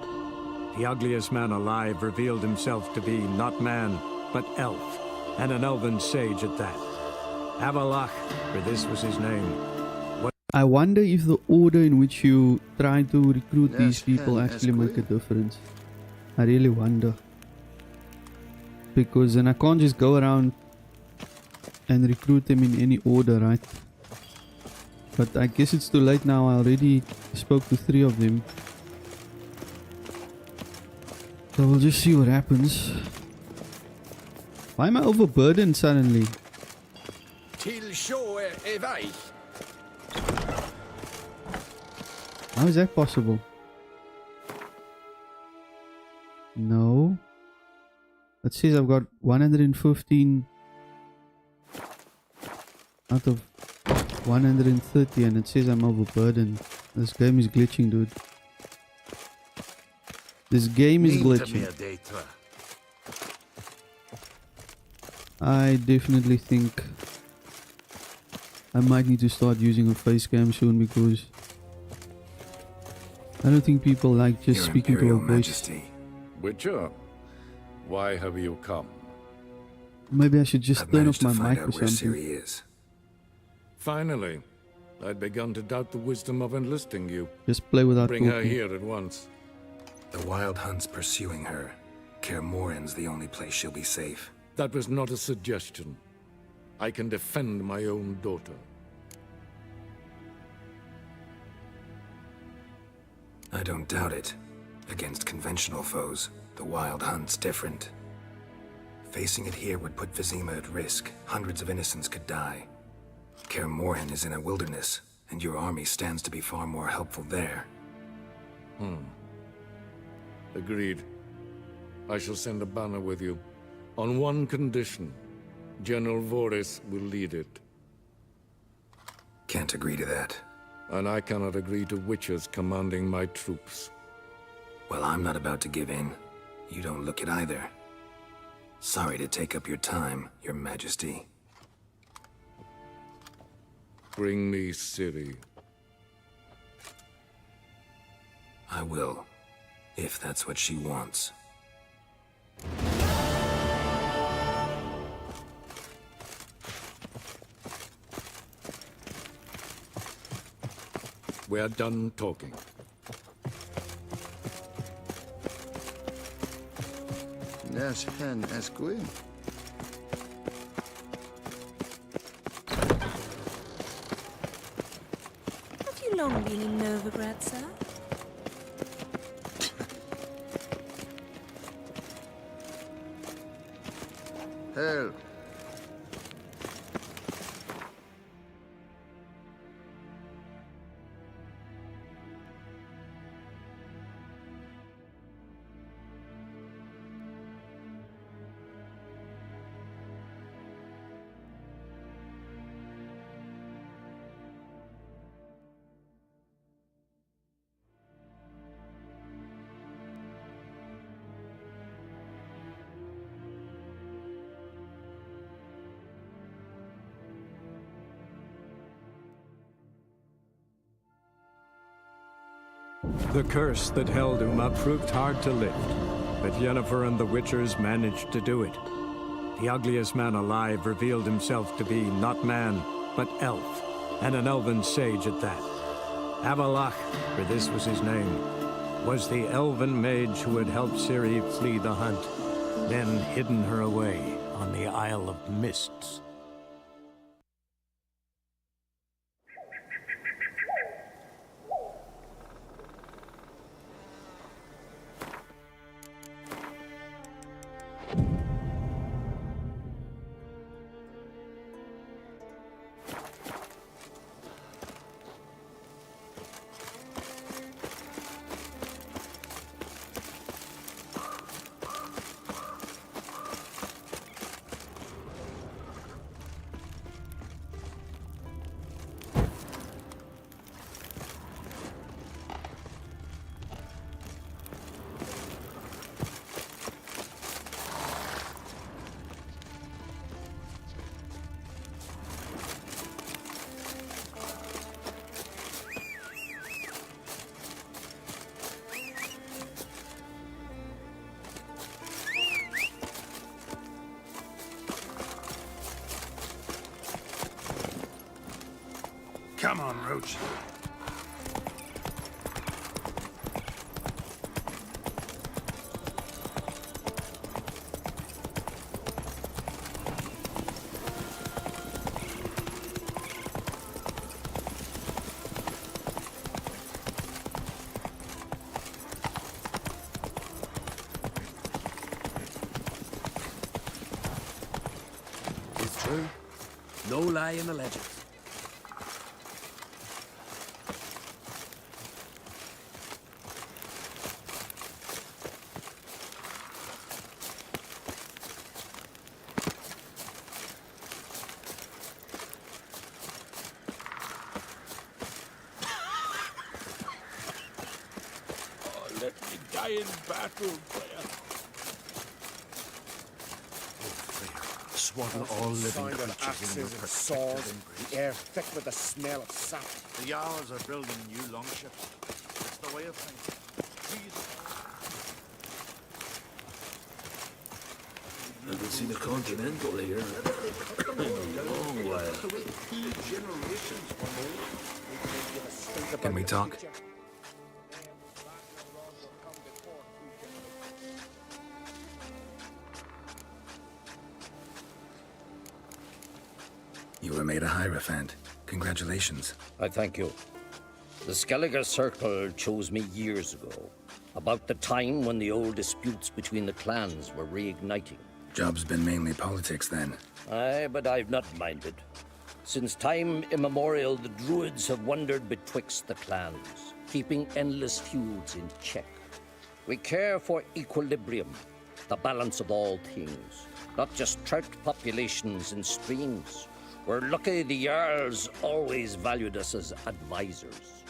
E: The ugliest man alive revealed himself to be not man, but elf, and an elven sage at that. Avalach, for this was his name.
A: I wonder if the order in which you try to recruit these people actually make a difference. I really wonder. Because then I can't just go around and recruit them in any order, right? But I guess it's too late now. I already spoke to 3 of them. So we'll just see what happens. Why am I overburdened suddenly?
J: Till shore evade.
A: How is that possible? No. It says I've got 115 out of 130 and it says I'm overburdened. This game is glitching, dude. This game is glitching. I definitely think I might need to start using a face cam soon because I don't think people like just speaking to a voice.
K: Witcher, why have you come?
A: Maybe I should just turn off my mic or
B: where
A: something.
B: Ciri is.
K: Finally. I'd begun to doubt the wisdom of enlisting you.
A: Just play without
K: Bring her
A: talking.
K: here at once.
B: The Wild Hunt's pursuing her. Kaer Morhen's the only place she'll be safe.
K: That was not a suggestion. I can defend my own daughter.
B: I don't doubt it. Against conventional foes, the Wild Hunt's different. Facing it here would put Vizima at risk. Hundreds of innocents could die. Kaer Morhen is in a wilderness, and your army stands to be far more helpful there.
K: Agreed. I shall send a banner with you. On one condition. General Voris will lead it.
B: Can't agree to that.
K: And I cannot agree to witches commanding my troops.
B: Well, I'm not about to give in. You don't look it either. Sorry to take up your time, Your Majesty.
K: Bring me Ciri.
B: I will, if that's what she wants.
K: We are done talking.
J: Nas hen as Gwyn.
F: Have you long been in Novigrad, sir?
J: Hell.
E: The curse that held Uma proved hard to lift, but Yennefer and the Witchers managed to do it. The ugliest man alive revealed himself to be not man, but elf, and an elven sage at that. Avalach, for this was his name, was the elven mage who had helped Ciri flee the hunt, then hidden her away on the Isle of Mists.
K: Come on, Roach.
G: It's true. No lie in the legend.
D: Let me die in battle, Freya.
H: Swaddle all living creatures in your
C: and swords, the air thick with the smell of sap.
H: The Jarls are building new longships. It's the way of things.
L: Haven't seen a continental here in a long while.
B: Can we talk? You were made a Hierophant. Congratulations.
N: I thank you. The Skellige Circle chose me years ago, about the time when the old disputes between the clans were reigniting.
B: Job's been mainly politics then.
N: Aye, but I've not minded. Since time immemorial, the Druids have wandered betwixt the clans, keeping endless feuds in check. We care for equilibrium, the balance of all things, not just trout populations and streams. We're lucky the Jarls always valued us as advisors.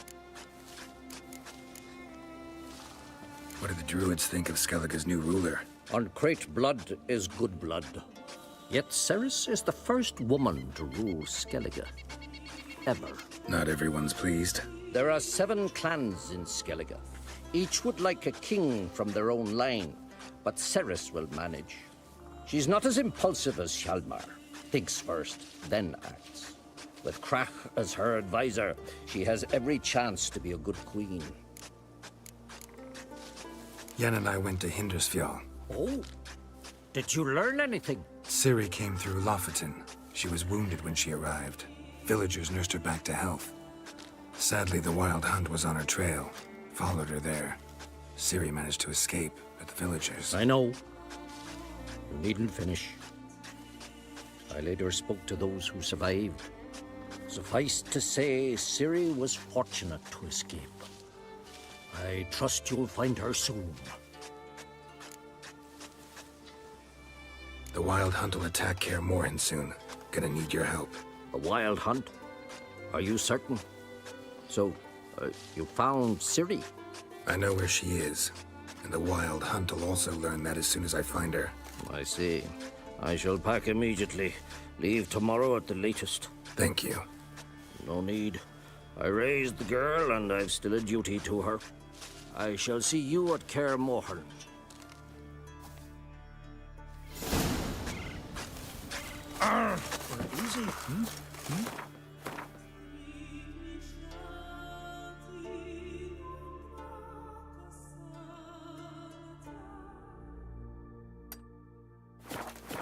B: What do the Druids think of Skellige's new ruler?
N: Uncrate blood is good blood. Yet Ceres is the first woman to rule Skellige. Ever.
B: Not everyone's pleased.
N: There are 7 clans in Skellige. Each would like a king from their own line, but Ceres will manage. She's not as impulsive as Hjalmar. Thinks first, then acts. With Krach as her advisor, she has every chance to be a good queen.
B: Yen and I went to Hindersfjall.
N: Oh? Did you learn anything?
B: Ciri came through Lofoten. She was wounded when she arrived. Villagers nursed her back to health. Sadly, the Wild Hunt was on her trail. Followed her there. Ciri managed to escape, but the villagers...
N: I know. You needn't finish. I later spoke to those who survived. Suffice to say, Ciri was fortunate to escape. I trust you'll find her soon.
B: The Wild Hunt will attack Kaer Morhen soon. Gonna need your help.
N: The Wild Hunt? Are you certain? So, you found Ciri?
B: I know where she is. And the Wild Hunt will also learn that as soon as I find her.
N: I see. I shall pack immediately. Leave tomorrow at the latest.
B: Thank you.
N: No need. I raised the girl, and I've still a duty to her. I shall see you at Kaer Morhen.
C: Easy.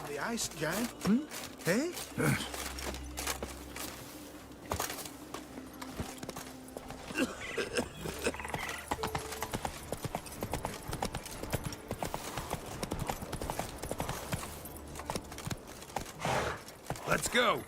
C: The ice gang? Hey?
D: Let's go.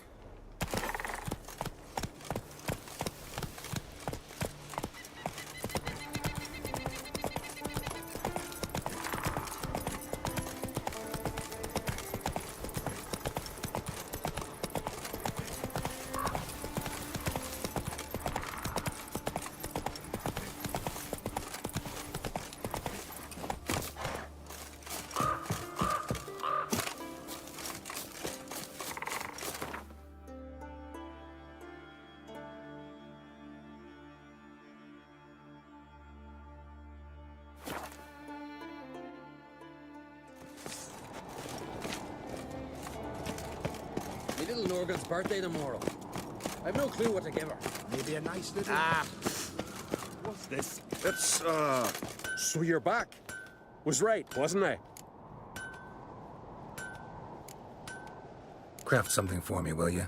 G: My little Norgan's birthday tomorrow. I've no clue what to give her.
C: Maybe a nice little...
D: What's this? It's, so you're back. Was right, wasn't I?
B: Craft something for me, will you?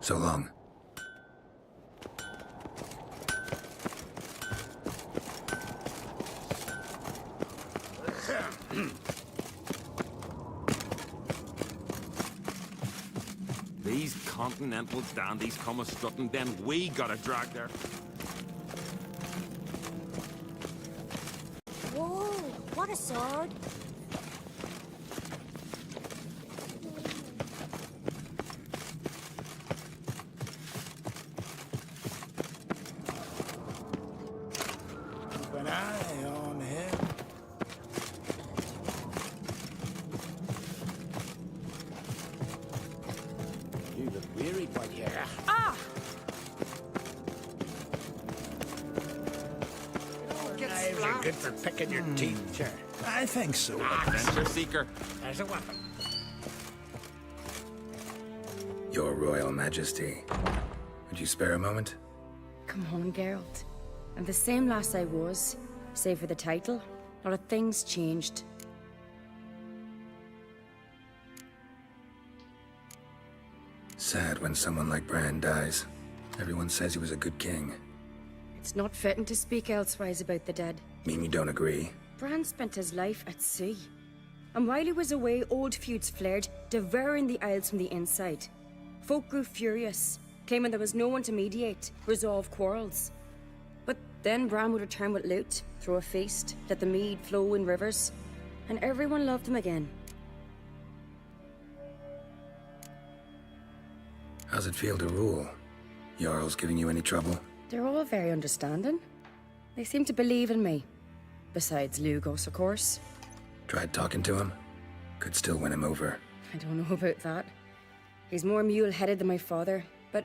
B: So long.
D: These continental dandies come a strutting, then we gotta drag their...
F: Whoa, what a sword.
C: Keep an eye on him. You look weary, my dear.
F: Ah!
C: Knives are good for picking your teeth, sir. I think so.
D: Adventure seeker.
C: As a weapon.
B: Your Royal Majesty. Would you spare a moment?
O: Come on, Geralt. I'm the same lass I was, save for the title. A lot of things changed.
B: Sad when someone like Bran dies. Everyone says he was a good king.
O: It's not fitting to speak elsewise about the dead.
B: Mean you don't agree?
O: Bran spent his life at sea. And while he was away, old feuds flared, devouring the Isles from the inside. Folk grew furious, claiming there was no one to mediate, resolve quarrels. But then Bran would return with loot, throw a feast, let the mead flow in rivers, and everyone loved him again.
B: How's it feel to rule? Jarl's giving you any trouble?
O: They're all very understanding. They seem to believe in me. Besides Lugos, of course.
B: Tried talking to him? Could still win him over.
O: I don't know about that. He's more mule-headed than my father, but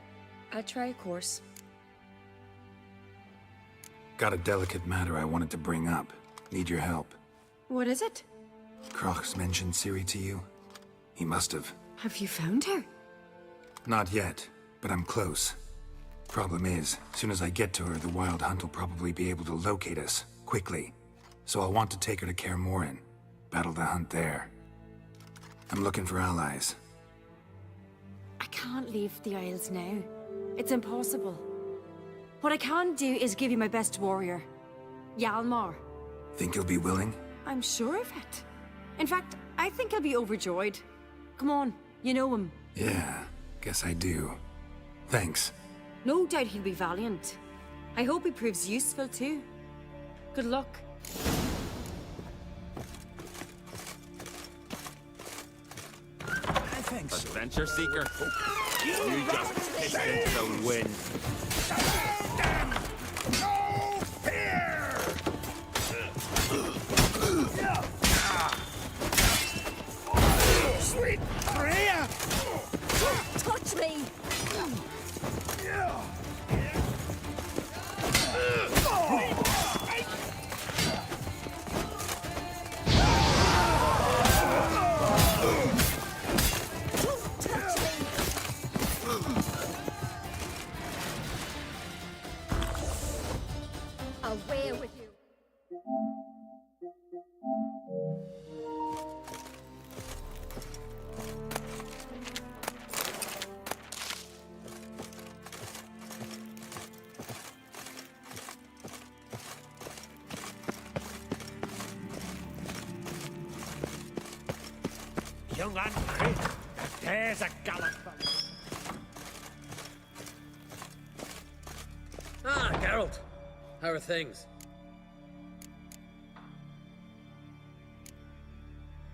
O: I'll try, of course.
B: Got a delicate matter I wanted to bring up. Need your help.
O: What is it?
B: Crach's mentioned Ciri to you? He must have.
O: Have you found her?
B: Not yet, but I'm close. Problem is, soon as I get to her, the Wild Hunt will probably be able to locate us, quickly. So I'll want to take her to Kaer Morhen. Battle the hunt there. I'm looking for allies.
O: I can't leave the Isles now. It's impossible. What I can do is give you my best warrior, Hjalmar.
B: Think you'll be willing?
O: I'm sure of it. In fact, I think he'll be overjoyed. Come on, you know him.
B: Yeah, guess I do. Thanks.
O: No doubt he'll be valiant. I hope he proves useful too. Good luck.
C: I think so.
D: Adventure seeker. You just pissed into the wind.
C: No fear! Sweet Freya!
F: Touch me! Away with you!
C: Young and great, there's a gallant fellow.
G: Ah, Geralt. How are things?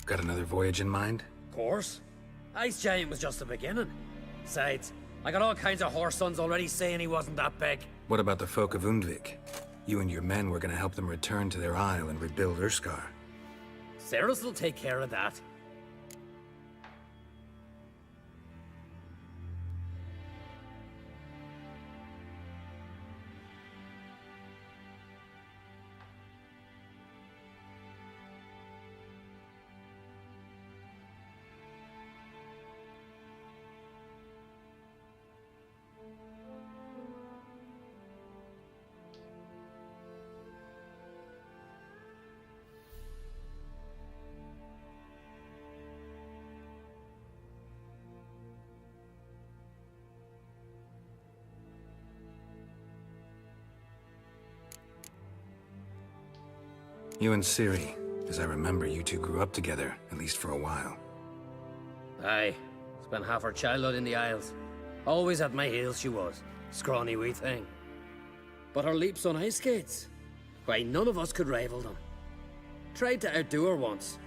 B: Got another voyage in mind?
G: Of course. Ice Giant was just the beginning. Besides, I got all kinds of horse sons already saying he wasn't that big.
B: What about the folk of Undvik? You and your men were gonna help them return to their isle and rebuild Urskar.
G: Cerys will take care of that.
B: You and Ciri. As I remember, you two grew up together, at least for a while.
G: Aye. Spent half her childhood in the Isles. Always at my heels she was. Scrawny wee thing. But her leaps on ice skates? Why, none of us could rival them. Tried to outdo her once.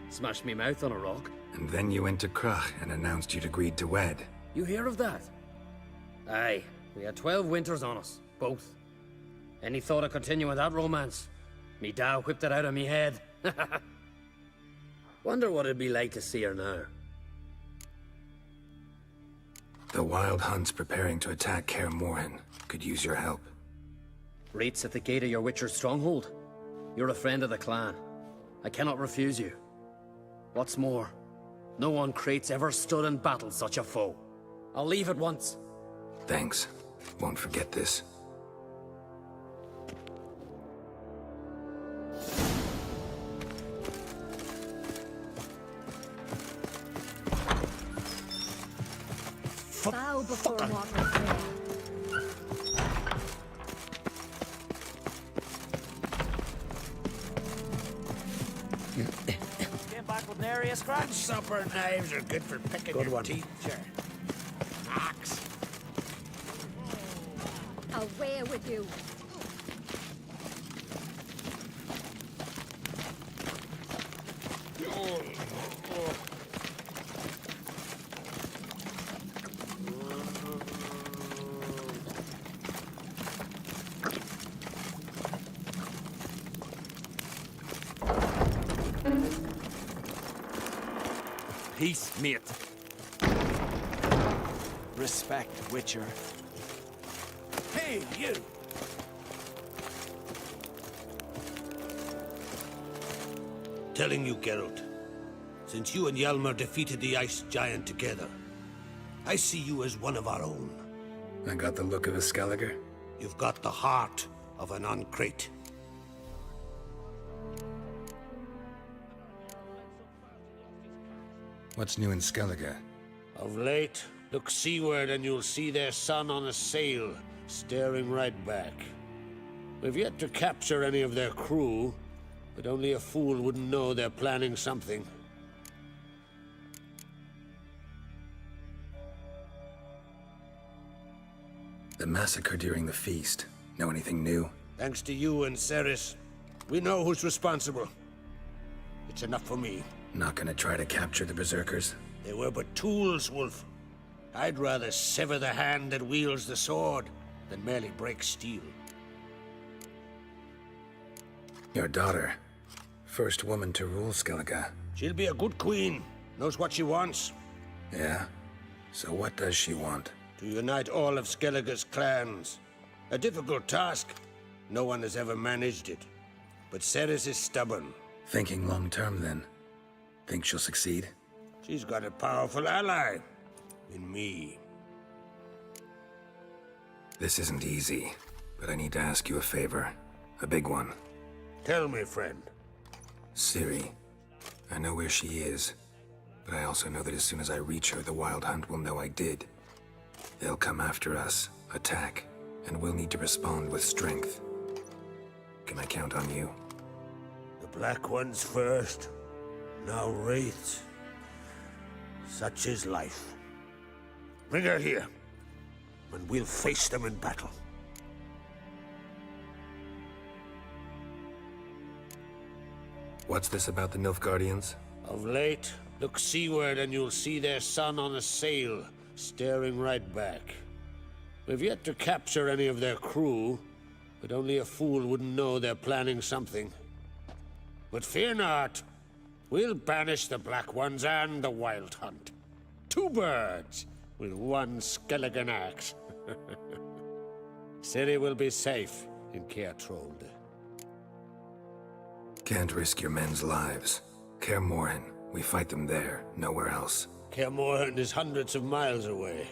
G: Smashed me mouth on a rock.
B: And then you went to Krach and announced you'd agreed to wed.
G: You hear of that? Aye. We had 12 winters on us. Both. Any thought of continuing that romance? Me da whipped it out of me head. Wonder what it'd be like to see her now.
B: The Wild Hunt's preparing to attack Kaer Morhen. Could use your help.
G: Rates at the gate of your Witcher's stronghold. You're a friend of the clan. I cannot refuse you. What's more, no one Crate's ever stood in battle such a foe. I'll leave at once.
B: Thanks. Won't forget this.
F: Bow before mortal prayer.
C: Came back with nary a scratch. Supper knives are good for picking
H: Good
C: your
H: one.
C: teeth, sure. Axe.
F: Away with you.
D: Peace, mate.
C: Respect, Witcher. Hey, you!
H: Telling you, Geralt, since you and Hjalmar defeated the Ice Giant together, I see you as one of our own.
B: I got the look of a Skelliger.
H: You've got the heart of an Uncrate.
B: What's new in Skellige?
H: Of late, look seaward and you'll see their sun on a sail, staring right back. We've yet to capture any of their crew, but only a fool wouldn't know they're planning something.
B: The massacre during the feast. Know anything new?
H: Thanks to you and Ceres, we know who's responsible. It's enough for me.
B: Not gonna try to capture the Berserkers?
H: They were but tools, Wolf. I'd rather sever the hand that wields the sword than merely break steel.
B: Your daughter. First woman to rule Skellige.
H: She'll be a good queen. Knows what she wants.
B: Yeah? So what does she want?
H: To unite all of Skellige's clans. A difficult task. No one has ever managed it. But Ceres is stubborn.
B: Thinking long-term, then? Think she'll succeed?
H: She's got a powerful ally. In me.
B: This isn't easy, but I need to ask you a favor. A big one.
H: Tell me, friend.
B: Ciri. I know where she is, but I also know that as soon as I reach her, the Wild Hunt will know I did. They'll come after us, attack, and we'll need to respond with strength. Can I count on you?
H: The Black Ones first. Now Wraiths. Such is life. Bring her here, and we'll face them in battle.
B: What's this about the Nilfgaardians?
H: Of late, look seaward and you'll see their sun on a sail, staring right back. We've yet to capture any of their crew, but only a fool wouldn't know they're planning something. But fear not. We'll banish the Black Ones and the Wild Hunt. 2 birds with 1 Skelligan axe. Ciri will be safe in Kaer Trolde.
B: Can't risk your men's lives. Kaer Morhen. We fight them there, nowhere else.
H: Kaer Morhen is hundreds of miles away.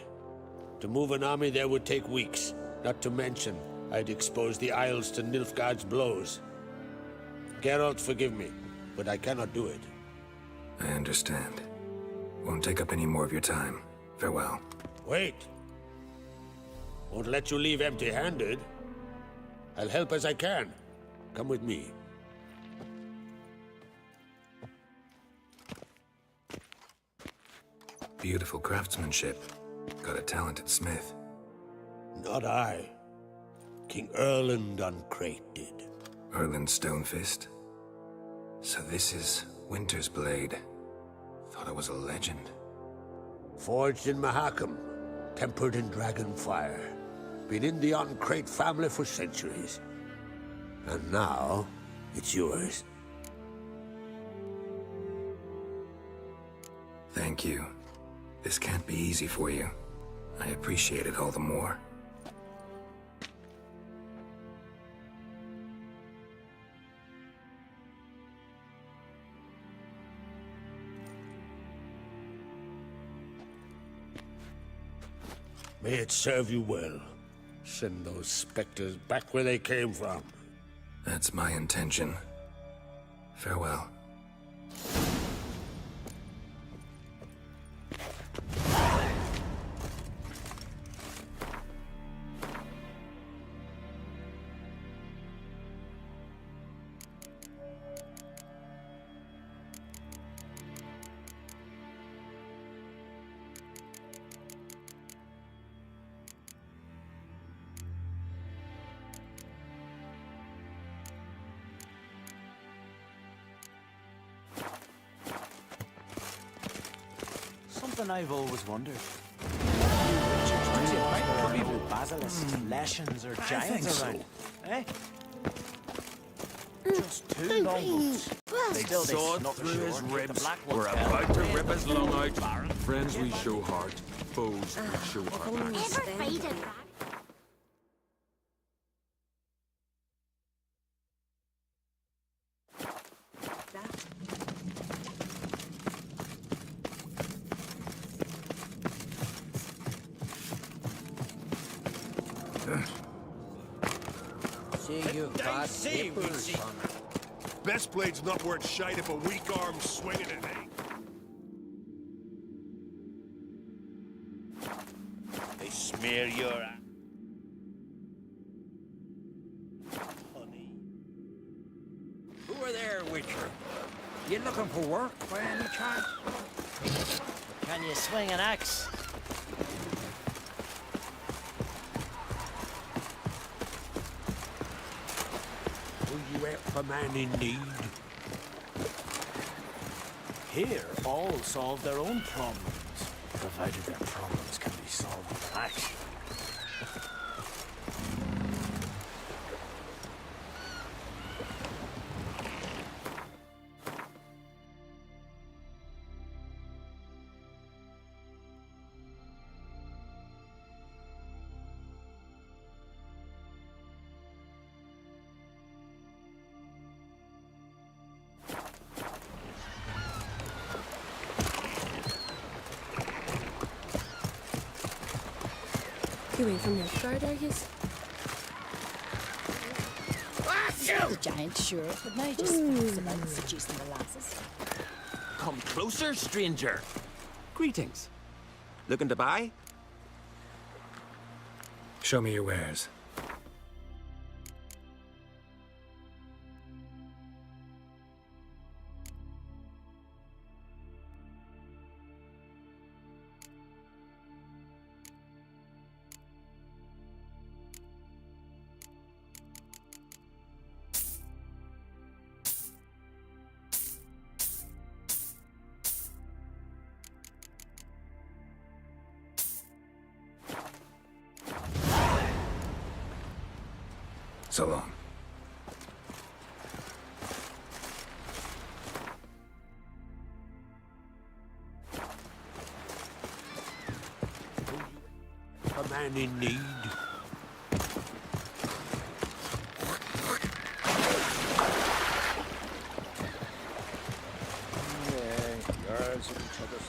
H: To move an army there would take weeks. Not to mention, I'd expose the Isles to Nilfgaard's blows. Geralt, forgive me, but I cannot do it.
B: I understand. Won't take up any more of your time. Farewell.
H: Wait. Won't let you leave empty-handed. I'll help as I can. Come with me.
B: beautiful craftsmanship. Got a talented smith.
H: Not I. King Erland Uncrate did.
B: Erland Stonefist? So this is Winter's Blade. Thought it was a legend.
H: Forged in Mahakam, tempered in dragon fire. Been in the Uncrate family for centuries. And now, it's yours.
B: Thank you. This can't be easy for you. I appreciate it all the more.
H: May it serve you well. Send those specters back where they came from.
B: That's my intention. Farewell.
P: Something I've always wondered. With basilisks, leshens, or giants around, eh? Just two longboats.
L: They sawed through his ribs. We're about to rip his lung out. Friends, we show heart. Foes, we show our backs.
D: Best blade's not worth shite if a weak arm's swinging it, eh?
M: They smear your honey.
C: Who are there, Witcher? You looking for work by any chance?
P: Can you swing an axe?
H: You help a man in need?
P: Here, all solve their own problems, provided their problems can be solved with action.
Q: You away from your guard, are you?
F: The giant, sure, but now just thinks about seducing the lasses.
L: Come closer, stranger. Greetings. Looking to buy?
B: Show me your wares. So long.
H: A man in need?
C: Yards of each other's.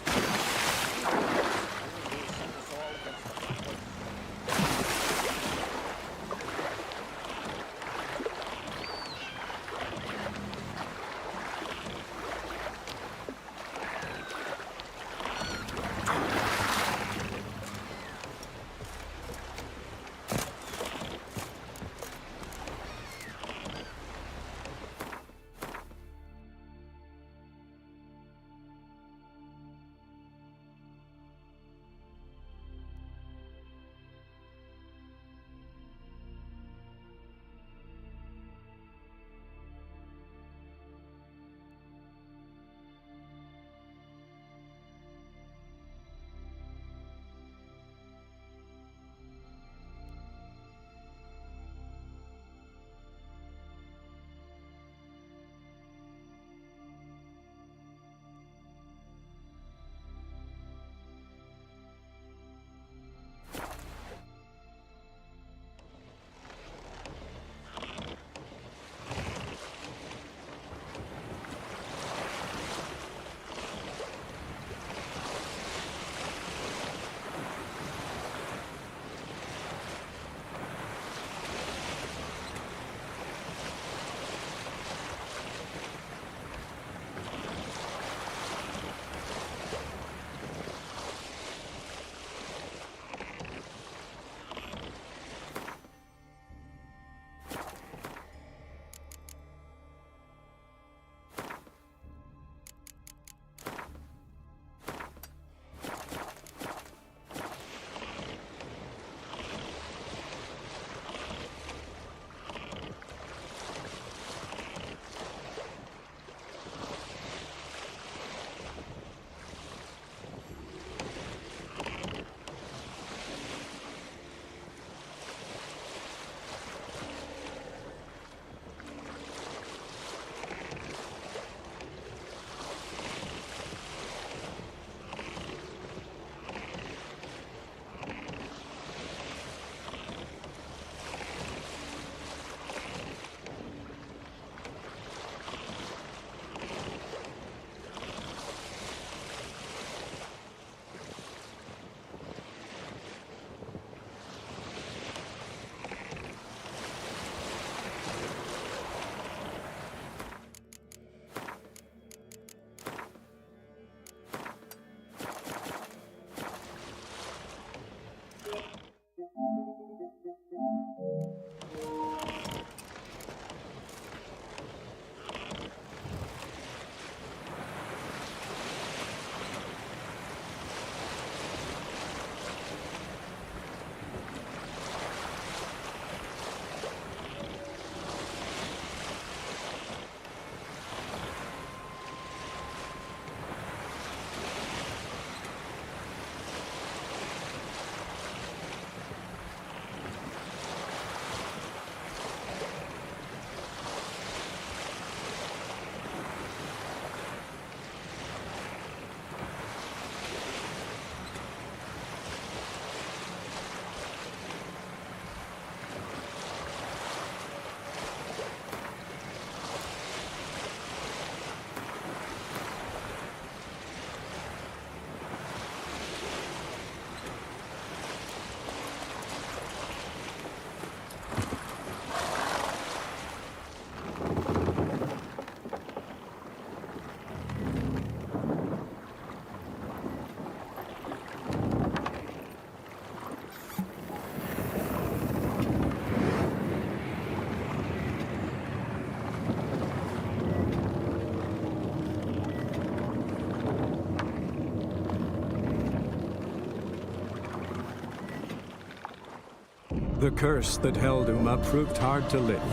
E: The curse that held Uma proved hard to lift,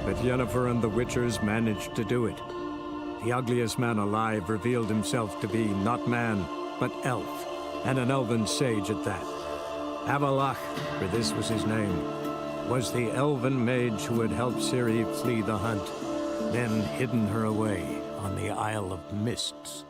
E: but Yennefer and the Witchers managed to do it. The ugliest man alive revealed himself to be not man, but elf, and an elven sage at that. Avalach, for this was his name, was the elven mage who had helped Ciri flee the hunt, then hidden her away on the Isle of Mists.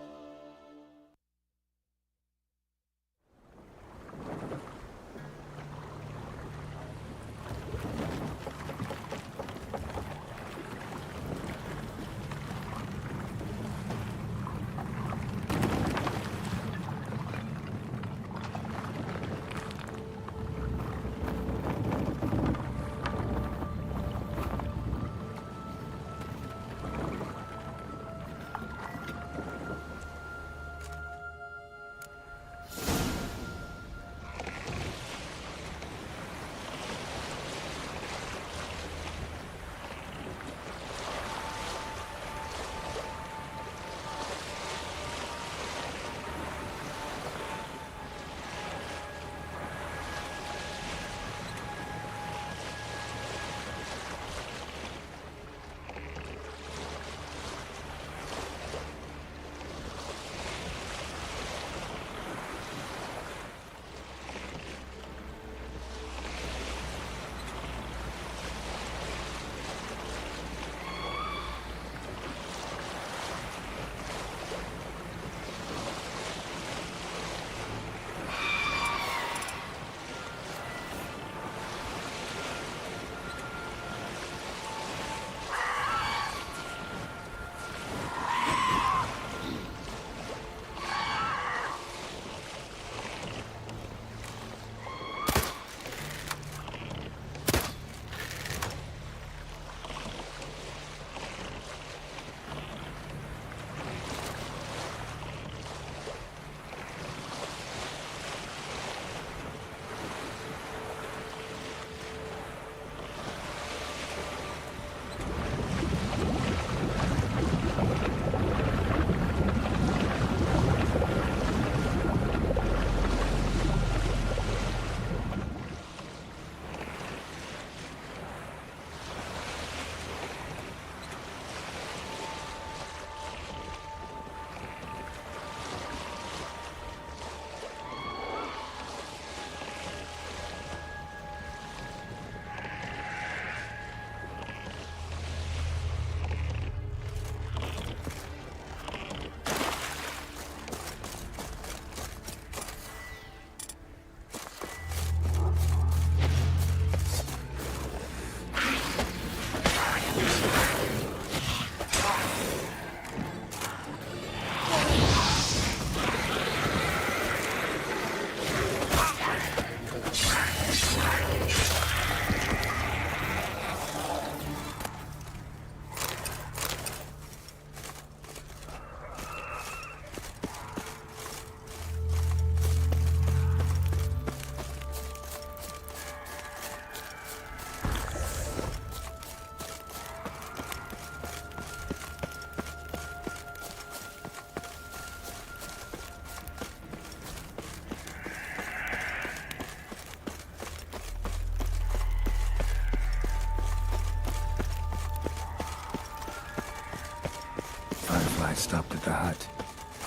B: I stopped at the hut.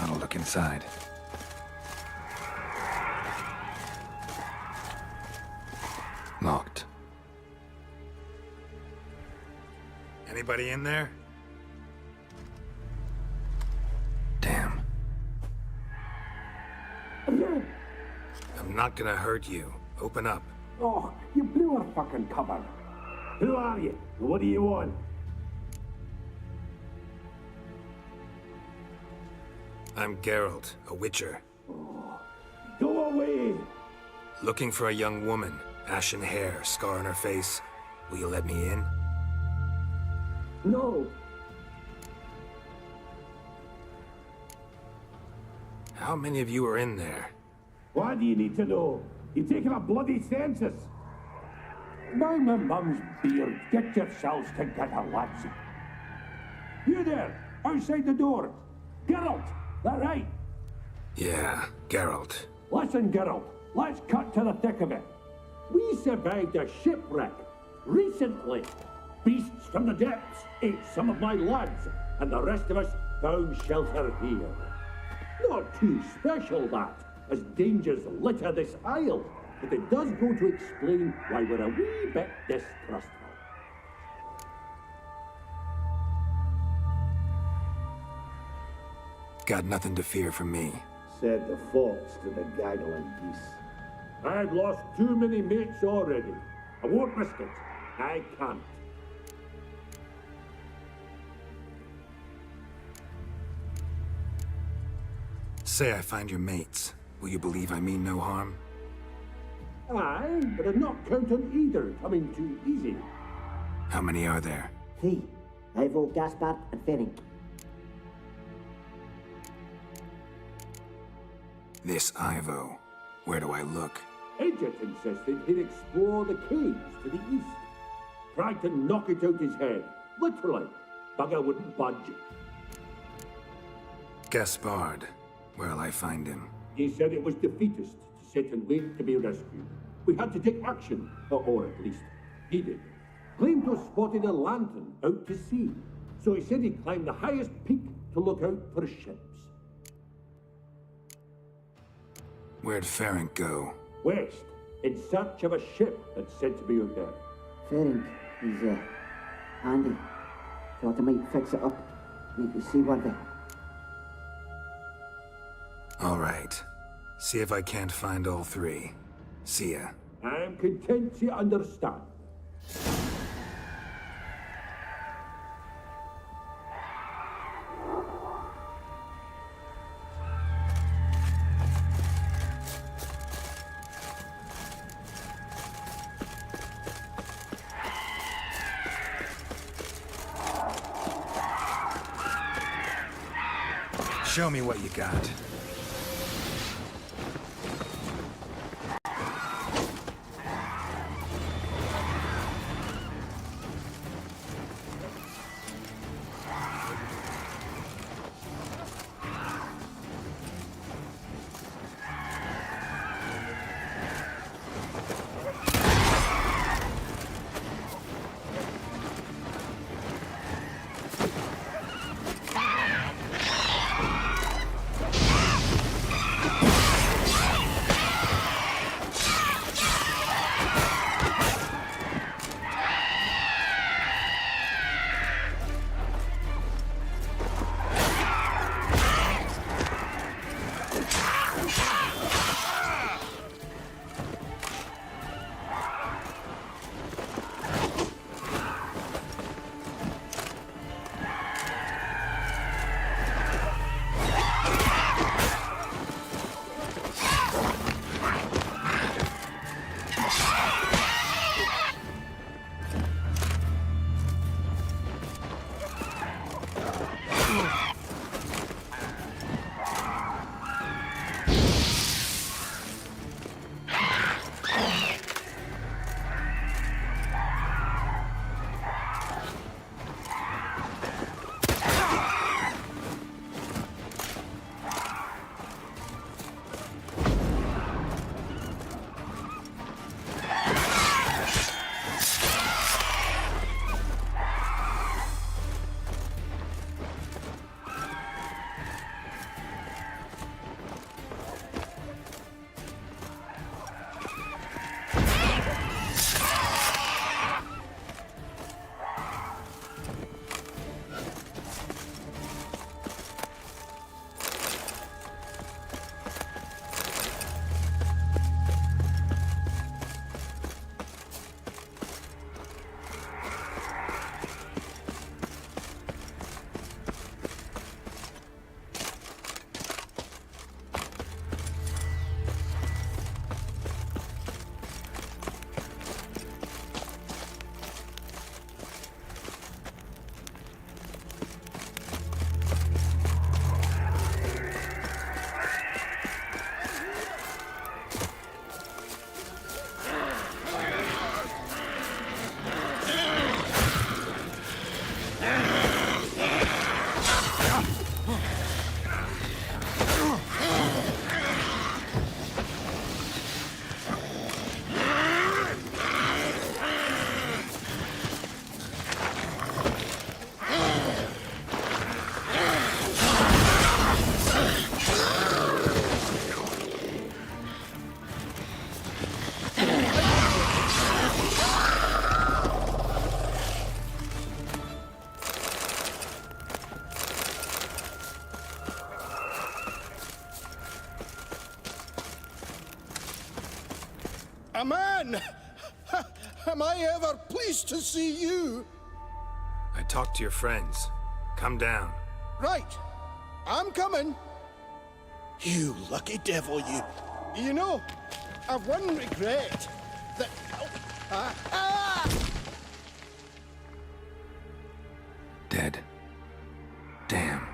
B: I'll look inside. Locked. Anybody in there? Damn. I'm not gonna hurt you. Open up.
R: Oh, you blew our fucking cover. Who are you? What do you want?
B: I'm Geralt, a witcher.
R: Go away!
B: Looking for a young woman. Ashen hair, scar on her face. Will you let me in?
R: No.
B: How many of you are in there?
R: Why do you need to know? You're taking a bloody census. By my mum's beard, get yourselves together, lads. You there, outside the door. Geralt, that right?
B: Yeah, Geralt.
R: Listen, Geralt, let's cut to the thick of it. We survived a shipwreck recently. Beasts from the depths ate some of my lads, and the rest of us found shelter here. Not too special, that, as dangers litter this isle, but it does go to explain why we're a wee bit distrustful.
B: Got nothing to fear from me.
R: Said the fox to the gaggling geese. I've lost too many mates already. I won't risk it. I can't.
B: Say I find your mates. Will you believe I mean no harm?
R: Aye, but I'd not count on either coming too easy.
B: How many are there?
S: 3. Ivo, Gaspard, and Ferenc.
B: This Ivo. Where do I look?
R: Edget insisted he'd explore the caves to the east. Tried to knock it out his head. Literally. Bugger wouldn't budge.
B: Gaspard. Where'll I find him?
R: He said it was defeatist to sit and wait to be rescued. We had to take action, or at least he did. Claimed to have spotted a lantern out to sea, so he said he'd climb the highest peak to look out for ships.
B: Where'd Ferenc go?
R: West, in search of a ship that's said to be out there.
S: Ferenc, he's, handy. Thought I might fix it up, make it seaworthy.
B: All right. See if I can't find all 3. See ya.
R: I'm content to understand.
B: Show me what you got.
J: A man! Am I ever pleased to see you?
B: I talked to your friends. Come down.
J: Right. I'm coming. You lucky devil, you. You know, I've one regret. That...
B: Dead. Damn.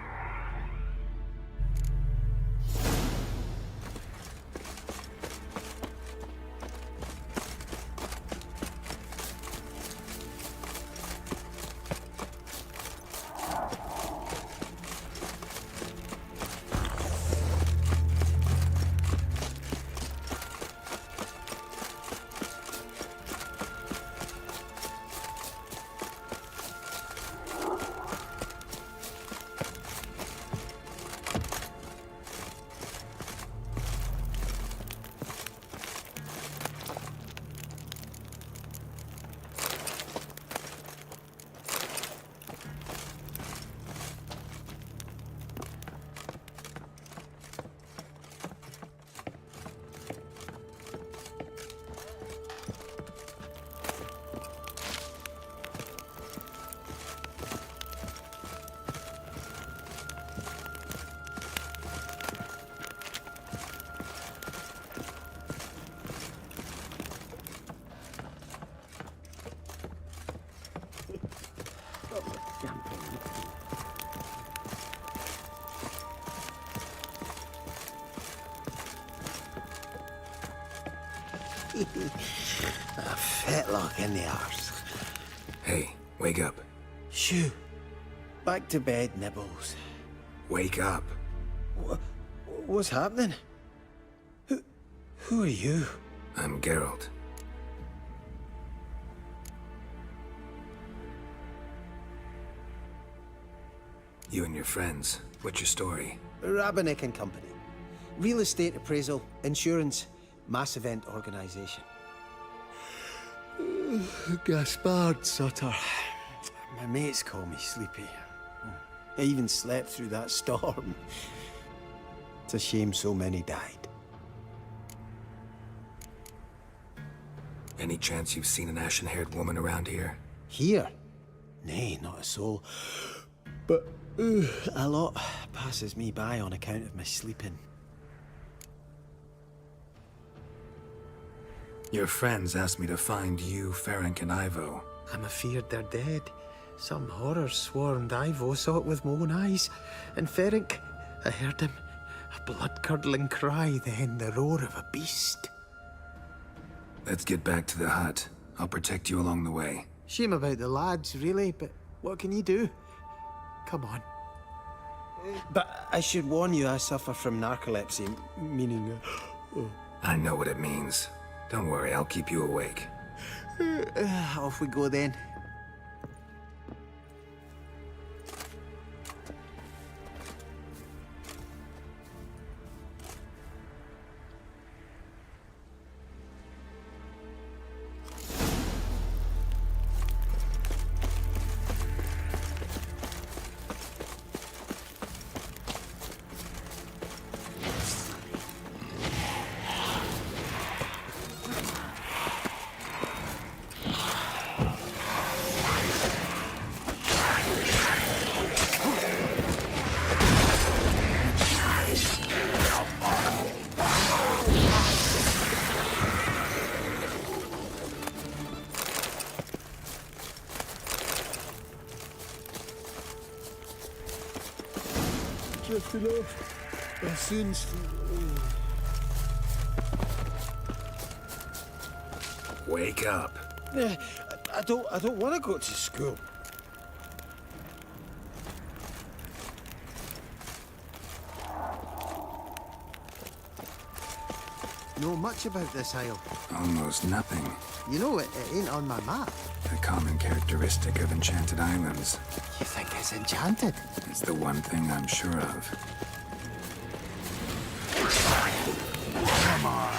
J: A fetlock in the arse.
B: Hey, wake up.
J: Shoo. Back to bed, Nibbles.
B: Wake up.
J: What's happening? Who are you?
B: I'm Geralt. You and your friends. What's your story?
J: Rabbinick and Company. Real estate appraisal, insurance, mass event organisation. Gaspard Sutter. My mates call me Sleepy. I even slept through that storm. It's a shame so many died.
B: Any chance you've seen an ashen-haired woman around here?
J: Here? Nay, not a soul. But a lot passes me by on account of my sleeping.
B: Your friends asked me to find you, Ferenc, and Ivo.
J: I'm afeard they're dead. Some horror swarmed Ivo, saw it with my own eyes. And Ferenc, I heard him. A blood-curdling cry, then the roar of a beast.
B: Let's get back to the hut. I'll protect you along the way.
J: Shame about the lads, really, but what can you do? Come on. But I should warn you, I suffer from narcolepsy, meaning...
B: I know what it means. Don't worry, I'll keep you awake.
J: Off we go then. Just enough. I'll soon
B: Wake up.
J: I don't want to go to school. Know much about this isle?
B: Almost nothing.
J: You know, it ain't on my map.
B: A common characteristic of enchanted islands.
J: You think it's enchanted?
B: It's the one thing I'm sure of.
J: Come on.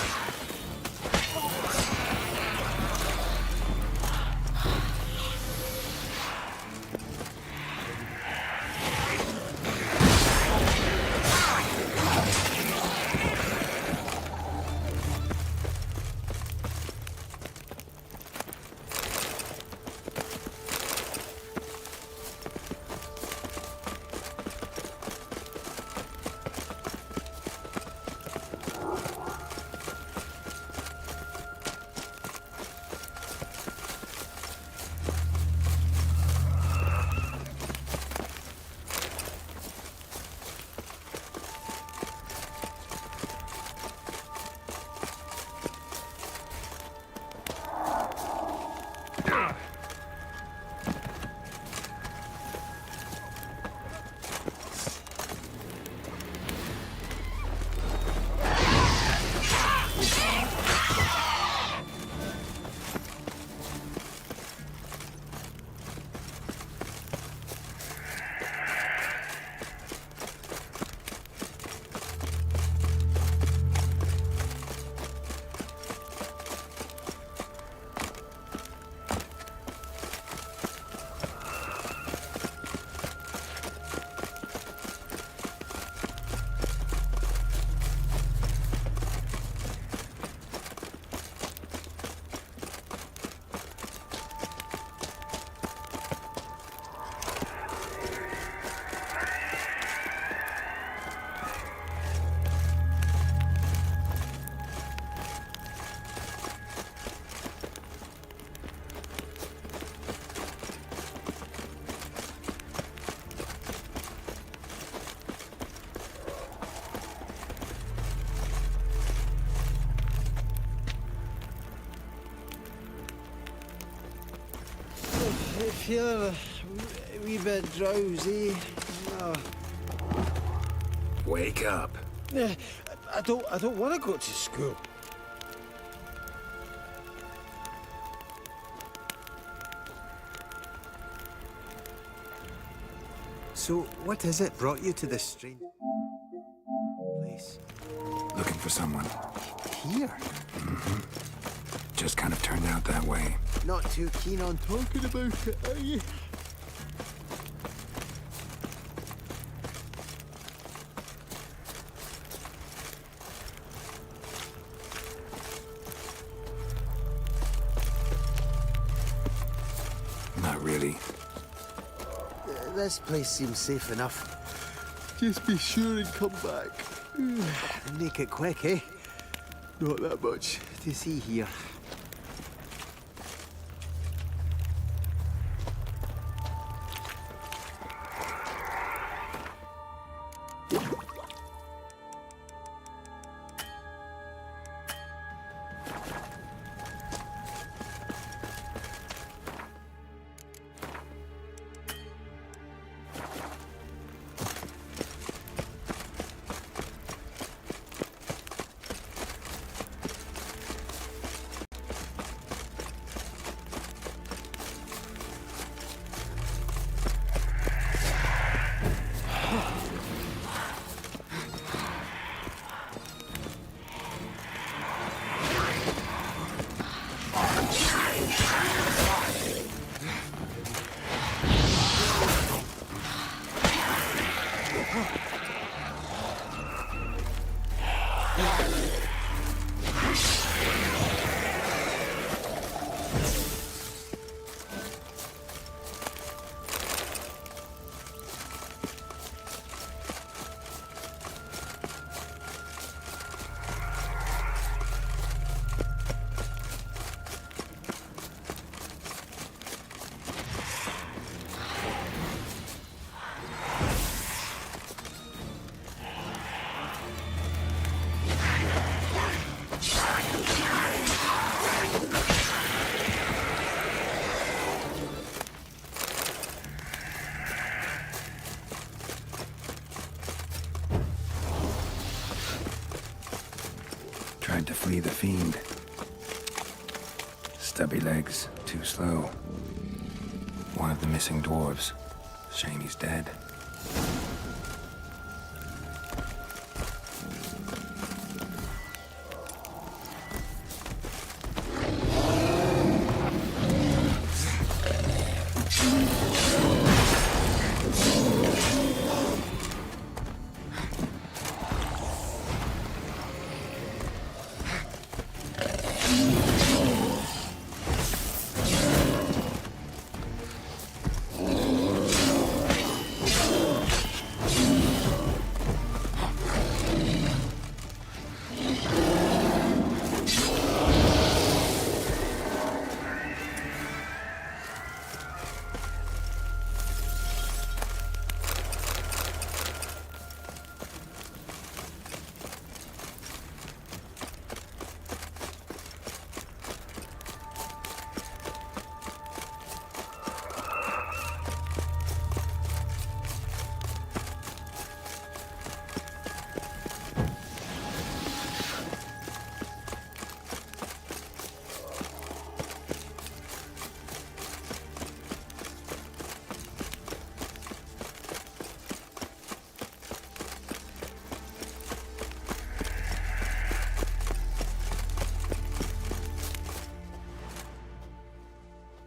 J: feeling a wee bit drowsy. Oh.
B: Wake up.
J: I don't want to go to school. So, what is it brought you to this strange place?
B: Looking for someone.
J: Here?
B: Just kind of turned out that way.
J: Not too keen on talking about it, are you?
B: Not really.
J: This place seems safe enough. Just be sure and come back. And make it quick, eh? Not that much to see here.
B: Tried to flee the fiend. Stubby legs, too slow. One of the missing dwarves. Shame he's dead.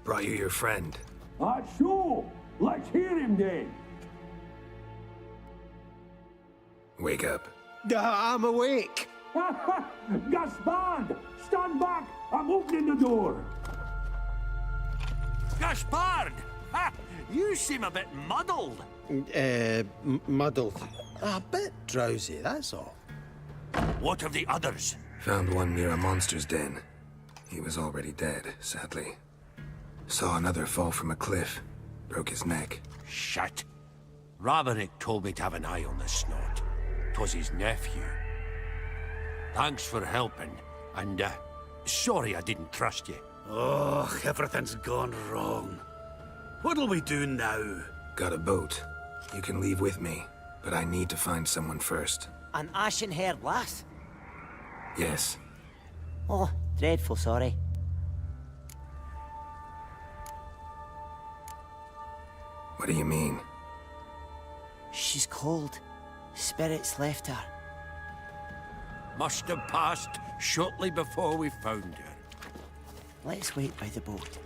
B: Brought you your friend.
R: Sure. Let's hear him then.
B: Wake up.
J: I'm awake.
R: Gaspard! Stand back! I'm opening the door.
D: Gaspard! Ha! You seem a bit muddled.
J: Muddled. A bit drowsy, that's all.
D: What of the others?
B: Found one near a monster's den. He was already dead, sadly. Saw another fall from a cliff. Broke his neck.
D: Shit. Raverick told me to have an eye on the snot. 'Twas his nephew. Thanks for helping, and sorry I didn't trust you.
I: Oh, everything's gone wrong. What'll we do now?
B: Got a boat. You can leave with me, but I need to find someone first.
T: An ashen-haired lass?
B: Yes.
T: Oh, dreadful sorry.
B: What do you mean?
T: She's cold. Spirits left her.
D: Must have passed shortly before we found her.
T: Let's wait by the boat.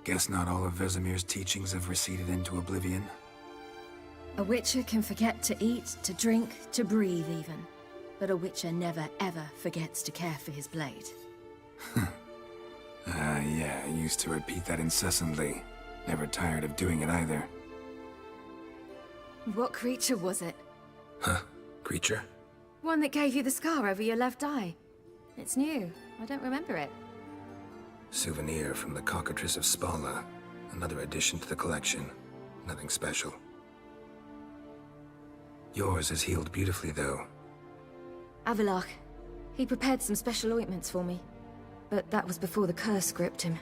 B: Guess not all of Vesemir's teachings have receded into oblivion.
O: A witcher can forget to eat, to drink, to breathe even. But a witcher never ever forgets to care for his blade.
B: Yeah, I used to repeat that incessantly. Never tired of doing it either.
O: What creature was it?
B: Huh? Creature?
O: One that gave you the scar over your left eye. It's new. I don't remember it.
B: Souvenir from the Cockatrice of Spala. Another addition to the collection. Nothing special. Yours has healed beautifully, though.
O: Avallac'h. He prepared some special ointments for me. But that was before the curse gripped him.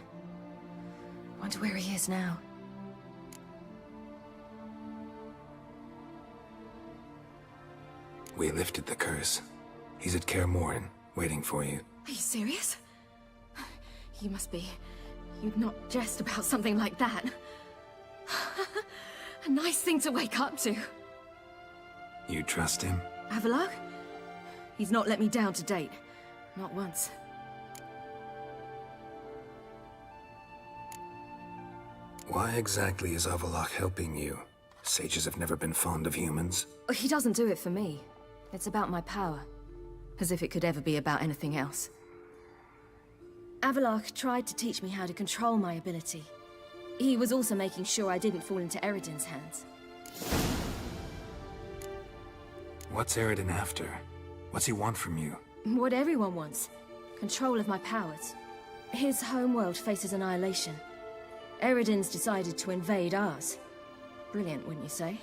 O: Wonder where he is now.
B: We lifted the curse. He's at Kaer Morhen, waiting for you.
O: Are you serious? You must be. You'd not jest about something like that. A nice thing to wake up to.
B: You trust him?
O: Avallac'h? He's not let me down to date. Not once.
B: Why exactly is Avallac'h helping you? Sages have never been fond of humans.
O: He doesn't do it for me. It's about my power. As if it could ever be about anything else. Avallac'h tried to teach me how to control my ability. He was also making sure I didn't fall into Eredin's hands.
B: What's Eredin after? What's he want from you?
O: What everyone wants. Control of my powers. His homeworld faces annihilation. Eredin's decided to invade ours. Brilliant, wouldn't you say?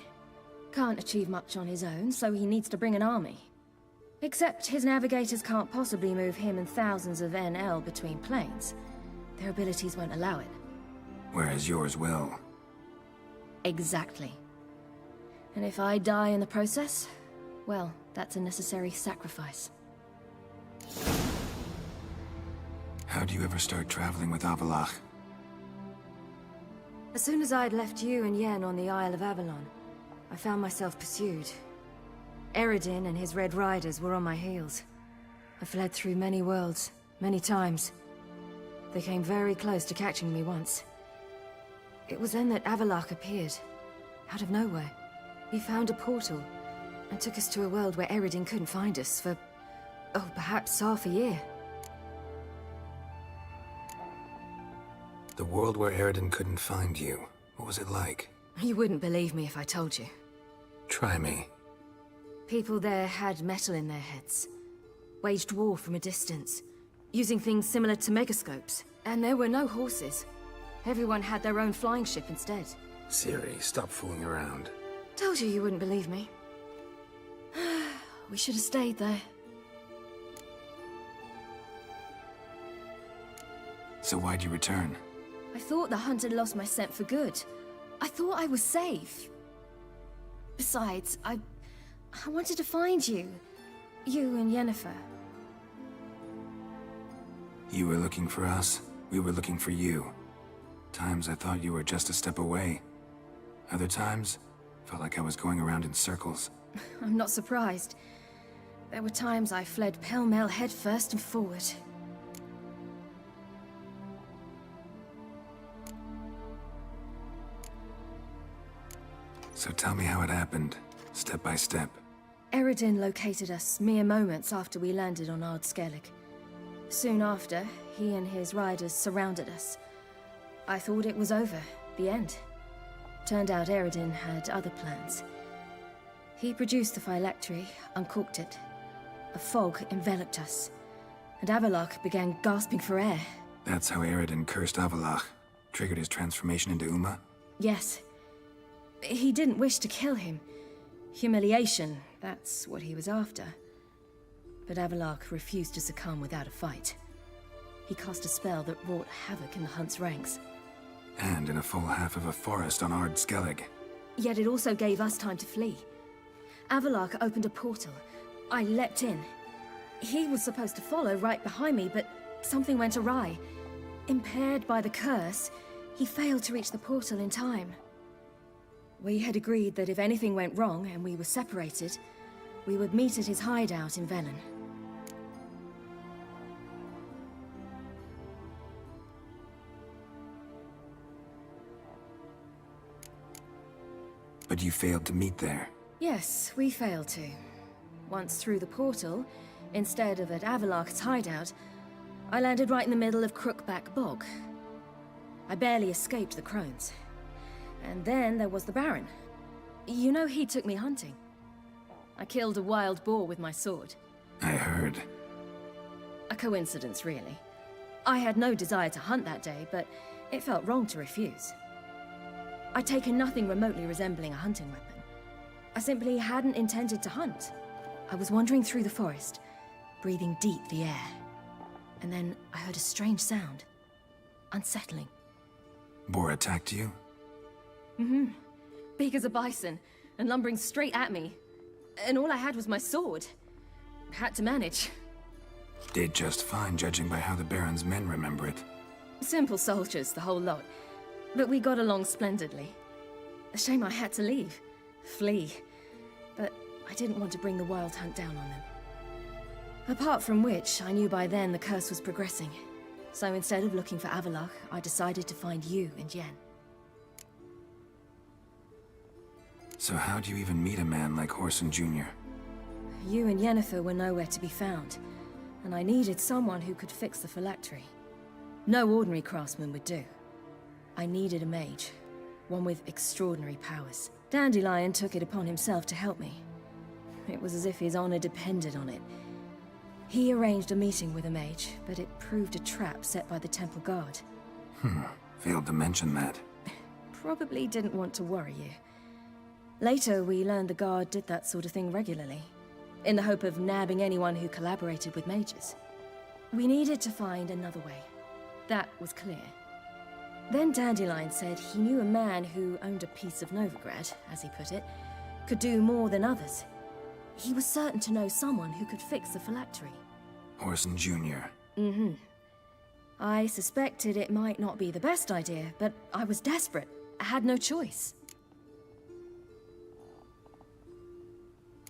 O: Can't achieve much on his own, so he needs to bring an army. Except his navigators can't possibly move him and thousands of NL between planes. Their abilities won't allow it.
B: Whereas yours will.
O: Exactly. And if I die in the process, well, that's a necessary sacrifice.
B: How'd you ever start traveling with Avallac'h?
O: As soon as I'd left you and Yen on the Isle of Avalon, I found myself pursued. Eredin and his Red Riders were on my heels. I fled through many worlds, many times. They came very close to catching me once. It was then that Avallac'h appeared, out of nowhere. He found a portal, and took us to a world where Eredin couldn't find us for, oh, perhaps half a year.
B: The world where Eredin couldn't find you. What was it like?
O: You wouldn't believe me if I told you.
B: Try me.
O: People there had metal in their heads. Waged war from a distance, using things similar to megascopes. And there were no horses. Everyone had their own flying ship instead.
B: Ciri, stop fooling around.
O: Told you wouldn't believe me. We should have stayed there.
B: So why'd you return?
O: I thought the hunt had lost my scent for good. I thought I was safe. Besides, I wanted to find you. You and Yennefer.
B: You were looking for us. We were looking for you. Times I thought you were just a step away. Other times, felt like I was going around in circles.
O: I'm not surprised. There were times I fled pell-mell head first and forward.
B: So tell me how it happened, step by step.
O: Eredin located us mere moments after we landed on Ard Skellig. Soon after, he and his riders surrounded us. I thought it was over, the end. Turned out Eredin had other plans. He produced the phylactery, uncorked it. A fog enveloped us, and Avallac'h began gasping for air.
B: That's how Eredin cursed Avallac'h, triggered his transformation into Uma?
O: Yes. He didn't wish to kill him. Humiliation, that's what he was after. But Avallac'h refused to succumb without a fight. He cast a spell that wrought havoc in the hunt's ranks.
B: And in a full half of a forest on Ard Skellig.
O: Yet it also gave us time to flee. Avallac'h opened a portal. I leapt in. He was supposed to follow right behind me, but something went awry. Impaired by the curse, he failed to reach the portal in time. We had agreed that if anything went wrong and we were separated, we would meet at his hideout in Velen.
B: But you failed to meet there.
O: Yes, we failed to. Once through the portal, instead of at Avallac'h's hideout, I landed right in the middle of Crookback Bog. I barely escaped the crones. And then there was the Baron. You know, he took me hunting. I killed a wild boar with my sword.
B: I heard.
O: A coincidence, really. I had no desire to hunt that day, but it felt wrong to refuse. I'd taken nothing remotely resembling a hunting weapon. I simply hadn't intended to hunt. I was wandering through the forest, breathing deep the air. And then I heard a strange sound. Unsettling.
B: Boar attacked you?
O: Mm-hmm. Big as a bison, and lumbering straight at me. And all I had was my sword. Had to manage.
B: Did just fine, judging by how the Baron's men remember it.
O: Simple soldiers, the whole lot. But we got along splendidly. A shame I had to leave. Flee. But I didn't want to bring the wild hunt down on them. Apart from which, I knew by then the curse was progressing. So instead of looking for Avallac'h, I decided to find you and Yen.
B: So how'd you even meet a man like Whoreson Jr.?
O: You and Yennefer were nowhere to be found, and I needed someone who could fix the phylactery. No ordinary craftsman would do. I needed a mage, one with extraordinary powers. Dandelion took it upon himself to help me. It was as if his honor depended on it. He arranged a meeting with a mage, but it proved a trap set by the temple guard.
B: Failed to mention that.
O: Probably didn't want to worry you. Later, we learned the guard did that sort of thing regularly, in the hope of nabbing anyone who collaborated with mages. We needed to find another way. That was clear. Then Dandelion said he knew a man who owned a piece of Novigrad, as he put it, could do more than others. He was certain to know someone who could fix the phylactery.
B: Orson Jr.
O: Mm-hmm. I suspected it might not be the best idea, but I was desperate. I had no choice.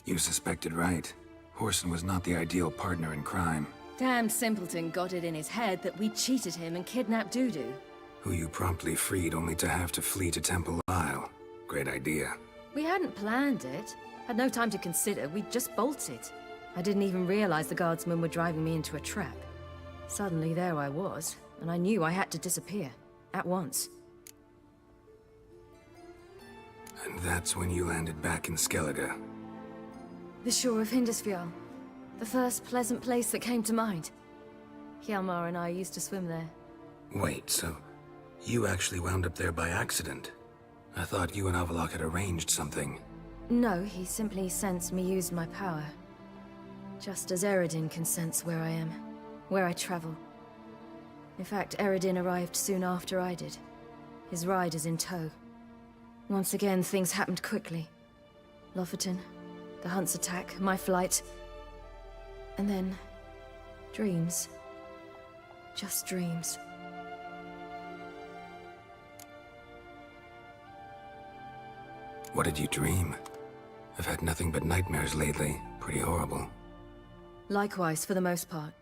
B: You suspected right. Orson was not the ideal partner in crime.
O: Damned simpleton got it in his head that we cheated him and kidnapped Dudu.
B: Who you promptly freed only to have to flee to Temple Isle. Great idea.
O: We hadn't planned it. Had no time to consider, we just bolted. I didn't even realize the guardsmen were driving me into a trap. Suddenly there I was, and I knew I had to disappear. At once.
B: And that's when you landed back in Skellige.
O: The shore of Hindisfjall. The first pleasant place that came to mind. Hjalmar and I used to swim there.
B: Wait, so you actually wound up there by accident? I thought you and Avalok had arranged something.
O: No, he simply sensed me use my power. Just as Eredin can sense where I am, where I travel. In fact, Eredin arrived soon after I did. His riders in tow. Once again, things happened quickly. Lofoten, the hunt's attack, my flight. And then, dreams. Just dreams.
B: What did you dream? I've had nothing but nightmares lately. Pretty horrible.
O: Likewise, for the most part.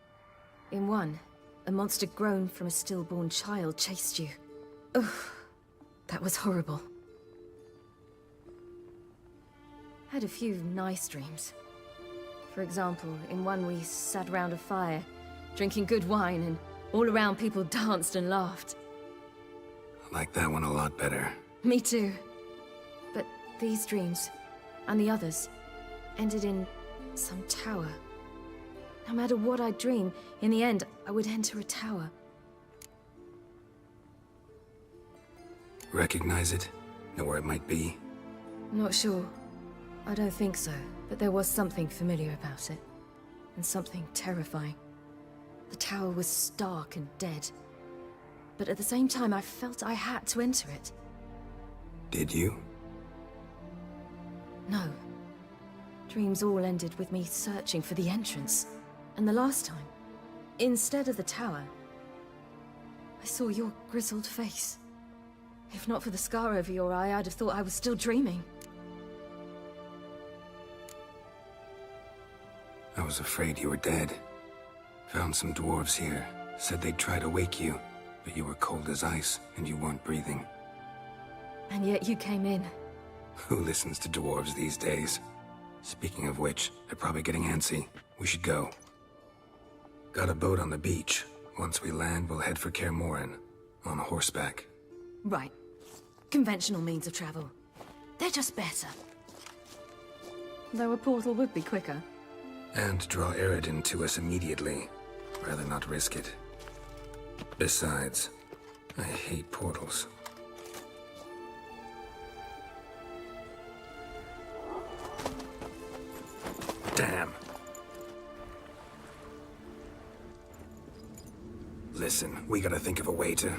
O: In one, a monster grown from a stillborn child chased you. Ugh, that was horrible. Had a few nice dreams. For example, in one we sat around a fire, drinking good wine, and all around people danced and laughed.
B: I like that one a lot better.
O: Me too. But these dreams, and the others, ended in some tower. No matter what I dream, in the end, I would enter a tower.
B: Recognize it? Know where it might be?
O: Not sure. I don't think so, but there was something familiar about it. And something terrifying. The tower was stark and dead. But at the same time, I felt I had to enter it.
B: Did you?
O: No. Dreams all ended with me searching for the entrance. And the last time, instead of the tower, I saw your grizzled face. If not for the scar over your eye, I'd have thought I was still dreaming.
B: I was afraid you were dead. Found some dwarves here. Said they'd try to wake you, but you were cold as ice and you weren't breathing.
O: And yet you came in.
B: Who listens to dwarves these days? Speaking of which, they're probably getting antsy. We should go. Got a boat on the beach. Once we land, we'll head for Kaer Morhen. On horseback.
O: Right. Conventional means of travel. They're just better. Though a portal would be quicker.
B: And draw Eredin to us immediately. Rather not risk it. Besides, I hate portals. Damn. Listen, we gotta think of a way to...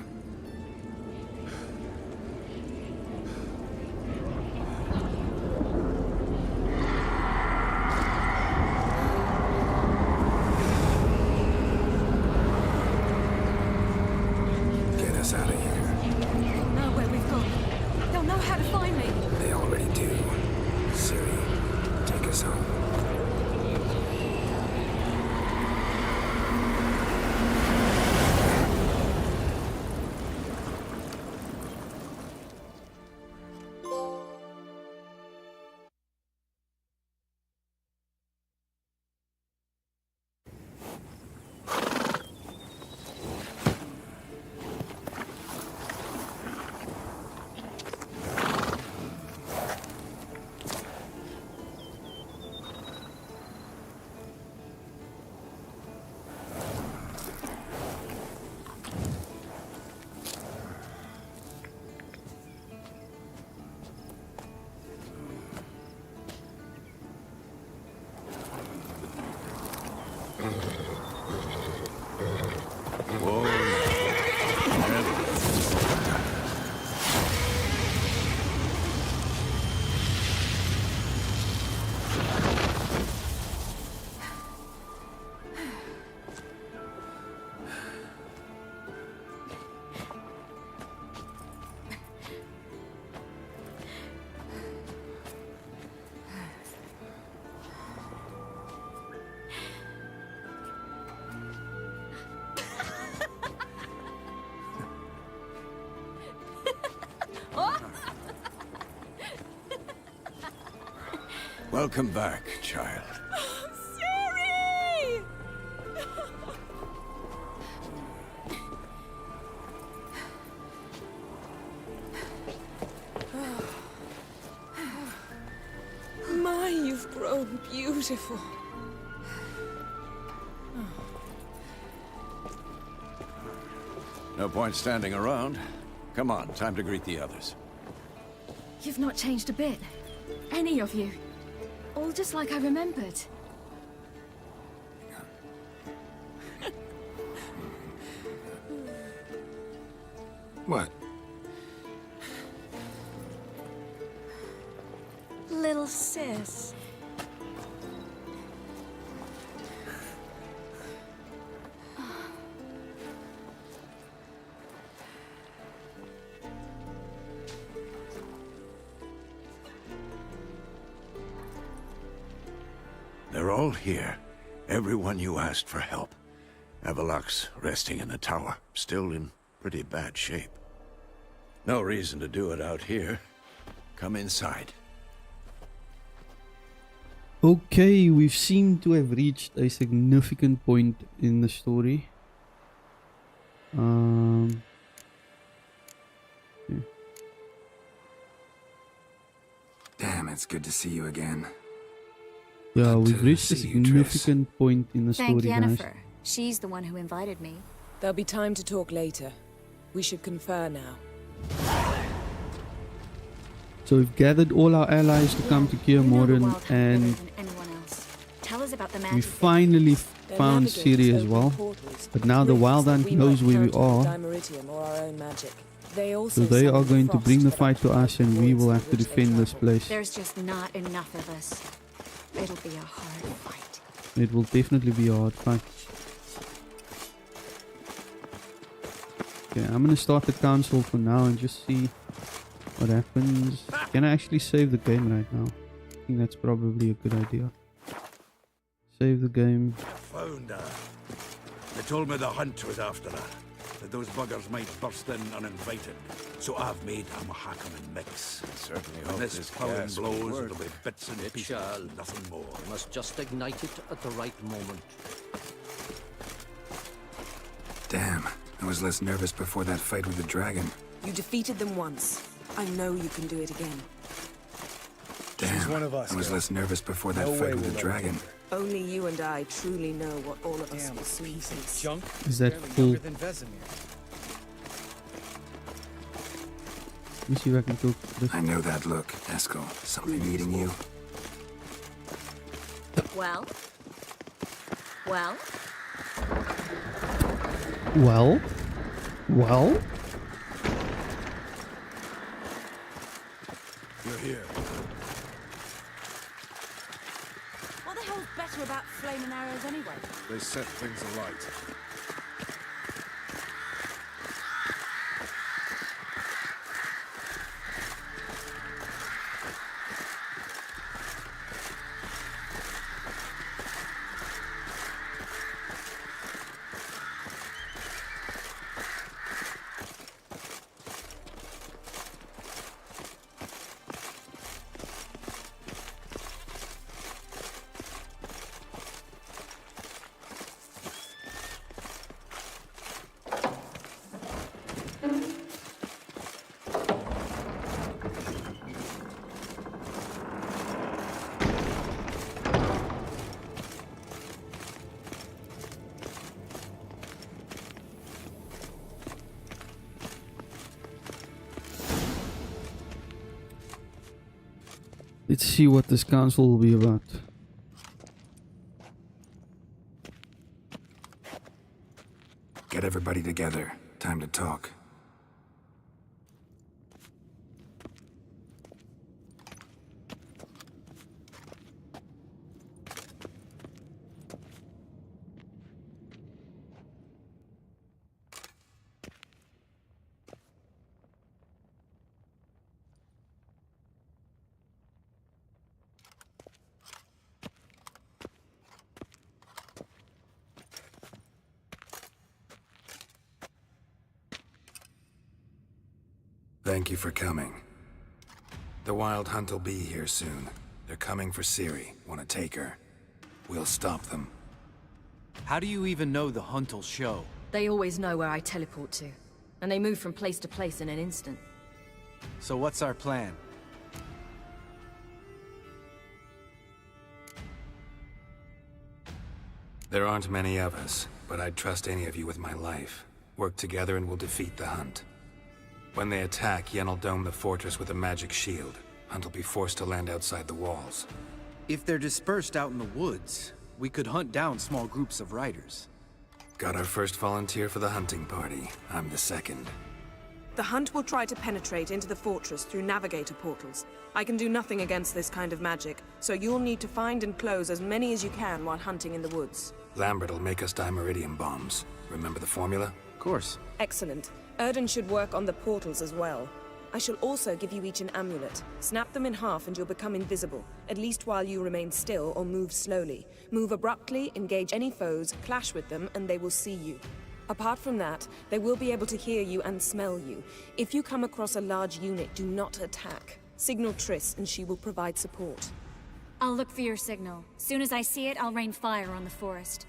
B: get us out of here.
O: They'll know where we've gone. They'll know how to find me.
B: They already do. Siri, take us home.
U: Welcome back, child.
F: Siri! My, you've grown beautiful.
U: No point standing around. Come on, time to greet the others.
Q: You've not changed a bit. Any of you. All just like I remembered.
B: What?
F: Little sis.
U: They're all here. Everyone you asked for help. Avalok's resting in the tower, still in pretty bad shape. No reason to do it out here. Come inside.
A: Okay, we seem to have reached a significant point in the story. Okay.
B: Damn, it's good to see you again.
A: Yeah, we've reached a significant point in the
V: Thank
A: story, guys.
V: Yennefer. She's the one who invited me.
F: There'll be time to talk later. We should confer now.
A: So we've gathered all our allies to come to Kaer Morhen, and
V: Tell us about the
A: we
V: magic.
A: finally found Ciri as well. But now the Wild Hunt knows where we are, so they are going to bring the fight to us, and we will have to defend this place.
V: There's just not enough of us. It'll be a hard fight.
A: It will definitely be a hard fight. Okay, I'm gonna start the council for now and just see what happens. Can I actually save the game right now? I think that's probably a good idea. Save the game.
U: Found her. They told me the hunt was after her, that those buggers might burst in uninvited. So I've made a Mahakaman mix. Certainly when this pollen blows, it'll be bits and pieces, nothing more.
N: You must just ignite it at the right moment.
B: Damn, I was less nervous before that fight with the dragon.
F: You defeated them once. I know you can do it again.
B: Damn, I was less nervous before that fight with the dragon.
F: Only you and I truly know what all of us will soon face.
P: Junk.
A: Is that full? Let me see if I can talk to this.
B: I know that look, Eskel. Something eating you.
V: Well? Well?
A: Well? Well?
U: You're here.
V: What the hell's better about flaming arrows anyway?
U: They set things alight.
A: Let's see what this council will be about.
B: Get everybody together. Time to talk. Thank you for coming. The Wild Hunt will be here soon. They're coming for Ciri. Want to take her. We'll stop them.
G: How do you even know the hunt'll show?
Q: They always know where I teleport to, and they move from place to place in an instant.
G: So what's our plan?
B: There aren't many of us, but I'd trust any of you with my life. Work together and we'll defeat the Hunt. When they attack, Yen'll dome the fortress with a magic shield. Hunt'll be forced to land outside the walls.
G: If they're dispersed out in the woods, we could hunt down small groups of riders.
B: Got our first volunteer for the hunting party. I'm the second.
K: The Hunt will try to penetrate into the fortress through navigator portals. I can do nothing against this kind of magic, so you'll need to find and close as many as you can while hunting in the woods.
B: Lambert'll make us dimeridium bombs. Remember the formula?
G: Of course.
K: Excellent. Erden should work on the portals as well. I shall also give you each an amulet. Snap them in half and you'll become invisible, at least while you remain still or move slowly. Move abruptly, engage any foes, clash with them, and they will see you. Apart from that, they will be able to hear you and smell you. If you come across a large unit, do not attack. Signal Triss and she will provide support.
W: I'll look for your signal. Soon as I see it, I'll rain fire on the forest.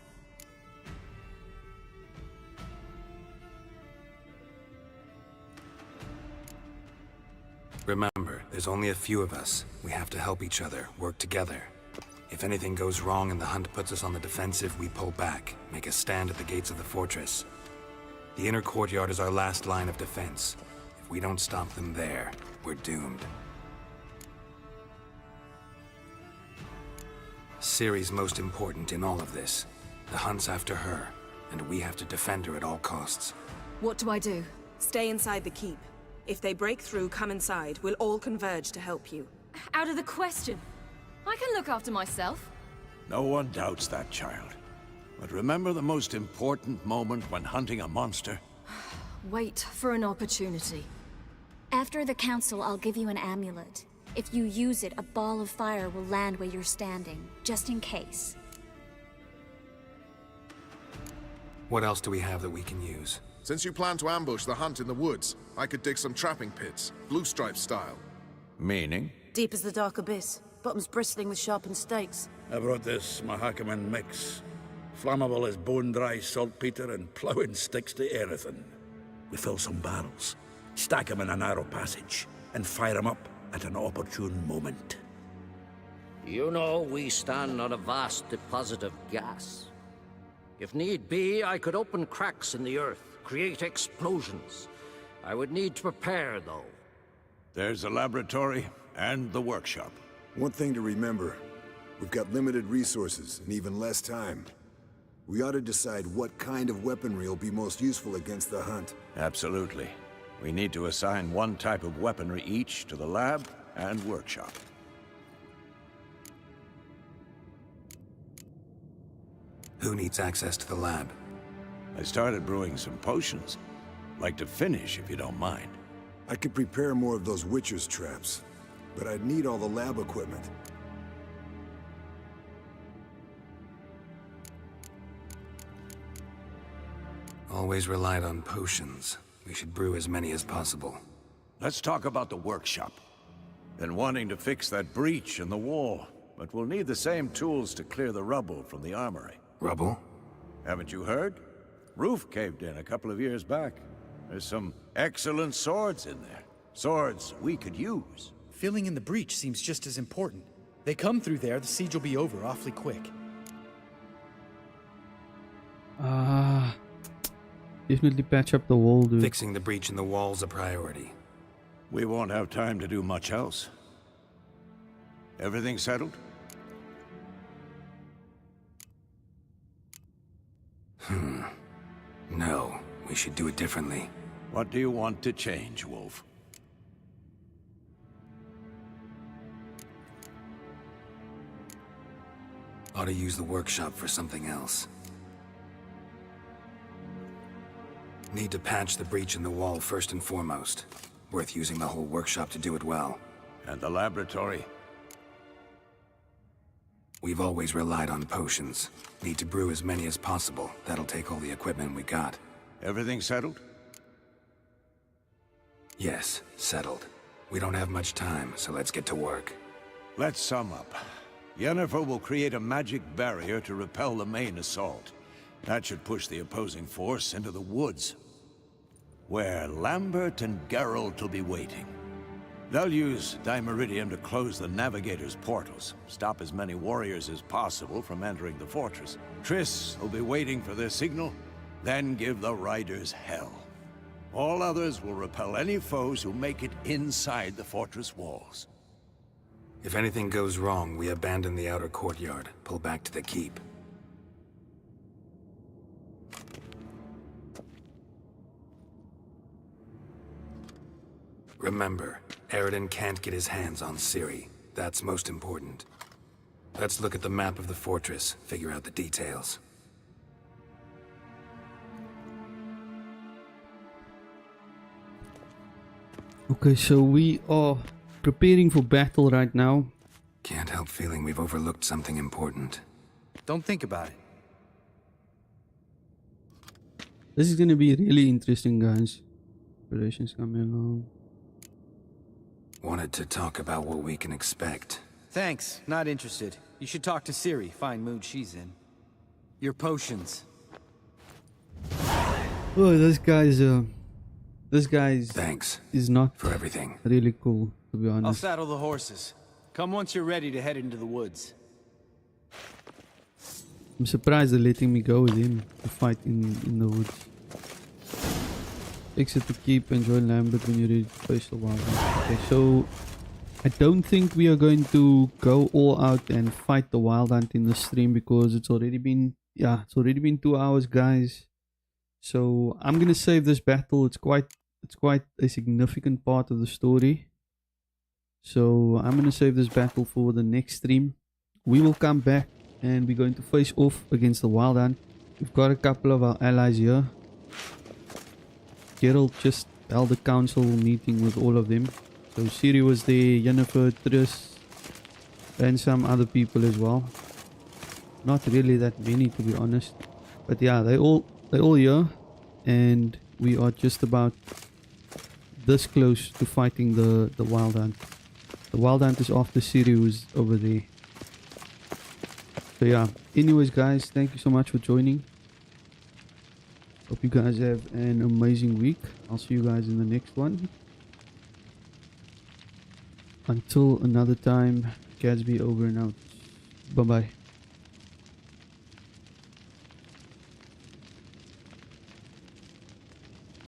B: Remember, there's only a few of us. We have to help each other, work together. If anything goes wrong and the Hunt puts us on the defensive, we pull back, make a stand at the gates of the fortress. The inner courtyard is our last line of defense. If we don't stop them there, we're doomed. Ciri's most important in all of this. The Hunt's after her, and we have to defend her at all costs.
Q: What do I do?
K: Stay inside the keep. If they break through, come inside. We'll all converge to help you.
Q: Out of the question. I can look after myself.
U: No one doubts that, child. But remember the most important moment when hunting a monster?
Q: Wait for an opportunity.
W: After the council, I'll give you an amulet. If you use it, a ball of fire will land where you're standing, just in case.
B: What else do we have that we can use?
X: Since you plan to ambush the Hunt in the woods, I could dig some trapping pits, blue stripe style.
U: Meaning?
Y: Deep as the dark abyss, bottoms bristling with sharpened stakes.
U: I brought this Mahakaman mix. Flammable as bone-dry saltpeter and ploughing sticks to everything. We fill some barrels, stack them in a narrow passage, and fire them up at an opportune moment.
N: You know, we stand on a vast deposit of gas. If need be, I could open cracks in the earth, create explosions. I would need to prepare, though.
U: There's the laboratory and the workshop.
Z: One thing to remember, we've got limited resources and even less time. We ought to decide what kind of weaponry will be most useful against the Hunt.
U: Absolutely. We need to assign one type of weaponry each to the lab and workshop.
B: Who needs access to the lab?
U: I started brewing some potions. Like to finish, if you don't mind.
Z: I could prepare more of those Witcher's traps, but I'd need all the lab equipment.
B: Always relied on potions. We should brew as many as possible.
U: Let's talk about the workshop. Been wanting to fix that breach in the wall, but we'll need the same tools to clear the rubble from the armory.
B: Rubble?
U: Haven't you heard? Roof caved in a couple of years back. There's some excellent swords in there. Swords we could use.
G: Filling in the breach seems just as important. They come through there, the siege will be over awfully quick.
A: Definitely patch up the wall, dude.
B: Fixing the breach in the wall's a priority.
U: We won't have time to do much else. Everything settled?
B: No, we should do it differently.
U: What do you want to change, Wolf?
B: Ought to use the workshop for something else. Need to patch the breach in the wall first and foremost. Worth using the whole workshop to do it well.
U: And the laboratory?
B: We've always relied on potions. Need to brew as many as possible. That'll take all the equipment we got.
U: Everything settled?
B: Yes, settled. We don't have much time, so let's get to work.
U: Let's sum up. Yennefer will create a magic barrier to repel the main assault. That should push the opposing force into the woods, where Lambert and Geralt will be waiting. They'll use Dimeridium to close the Navigator's portals, stop as many warriors as possible from entering the fortress. Triss will be waiting for their signal, then give the riders hell. All others will repel any foes who make it inside the fortress walls.
B: If anything goes wrong, we abandon the outer courtyard, pull back to the keep. Remember, Eridan can't get his hands on Ciri. That's most important. Let's look at the map of the fortress, figure out the details.
A: Okay, so we are preparing for battle right now.
B: Can't help feeling we've overlooked something important.
G: Don't think about it.
A: This is gonna be really interesting, guys. Operations coming along.
B: Wanted to talk about what we can expect.
G: Thanks, not interested. You should talk to Ciri. Fine mood she's in. Your potions.
A: Oh, this guy's
B: Thanks
A: is not
B: for everything.
A: Really cool, to be
G: I'll
A: honest.
G: saddle the horses. Come once you're ready to head into the woods.
A: I'm surprised they're letting me go with him to fight in the woods. Exit the keep and join Lambert when you're ready to face the wild. Okay, so I don't think we are going to go all out and fight the wild hunt in the stream because it's already been 2 hours, guys. So I'm gonna save this battle. It's quite a significant part of the story. So I'm gonna save this battle for the next stream. We will come back and we're going to face off against the wild hunt. We've got a couple of our allies here. Geralt just held a council meeting with all of them. So Ciri was there, Yennefer, Triss, and some other people as well. Not really that many, to be honest. But yeah, they're all here, and we are just about this close to fighting the wild hunt. The wild hunt is after Ciri, who's over there. So yeah, anyways guys, thank you so much for joining. Hope you guys have an amazing week. I'll see you guys in the next one. Until another time, Gatsby over and out. Bye bye.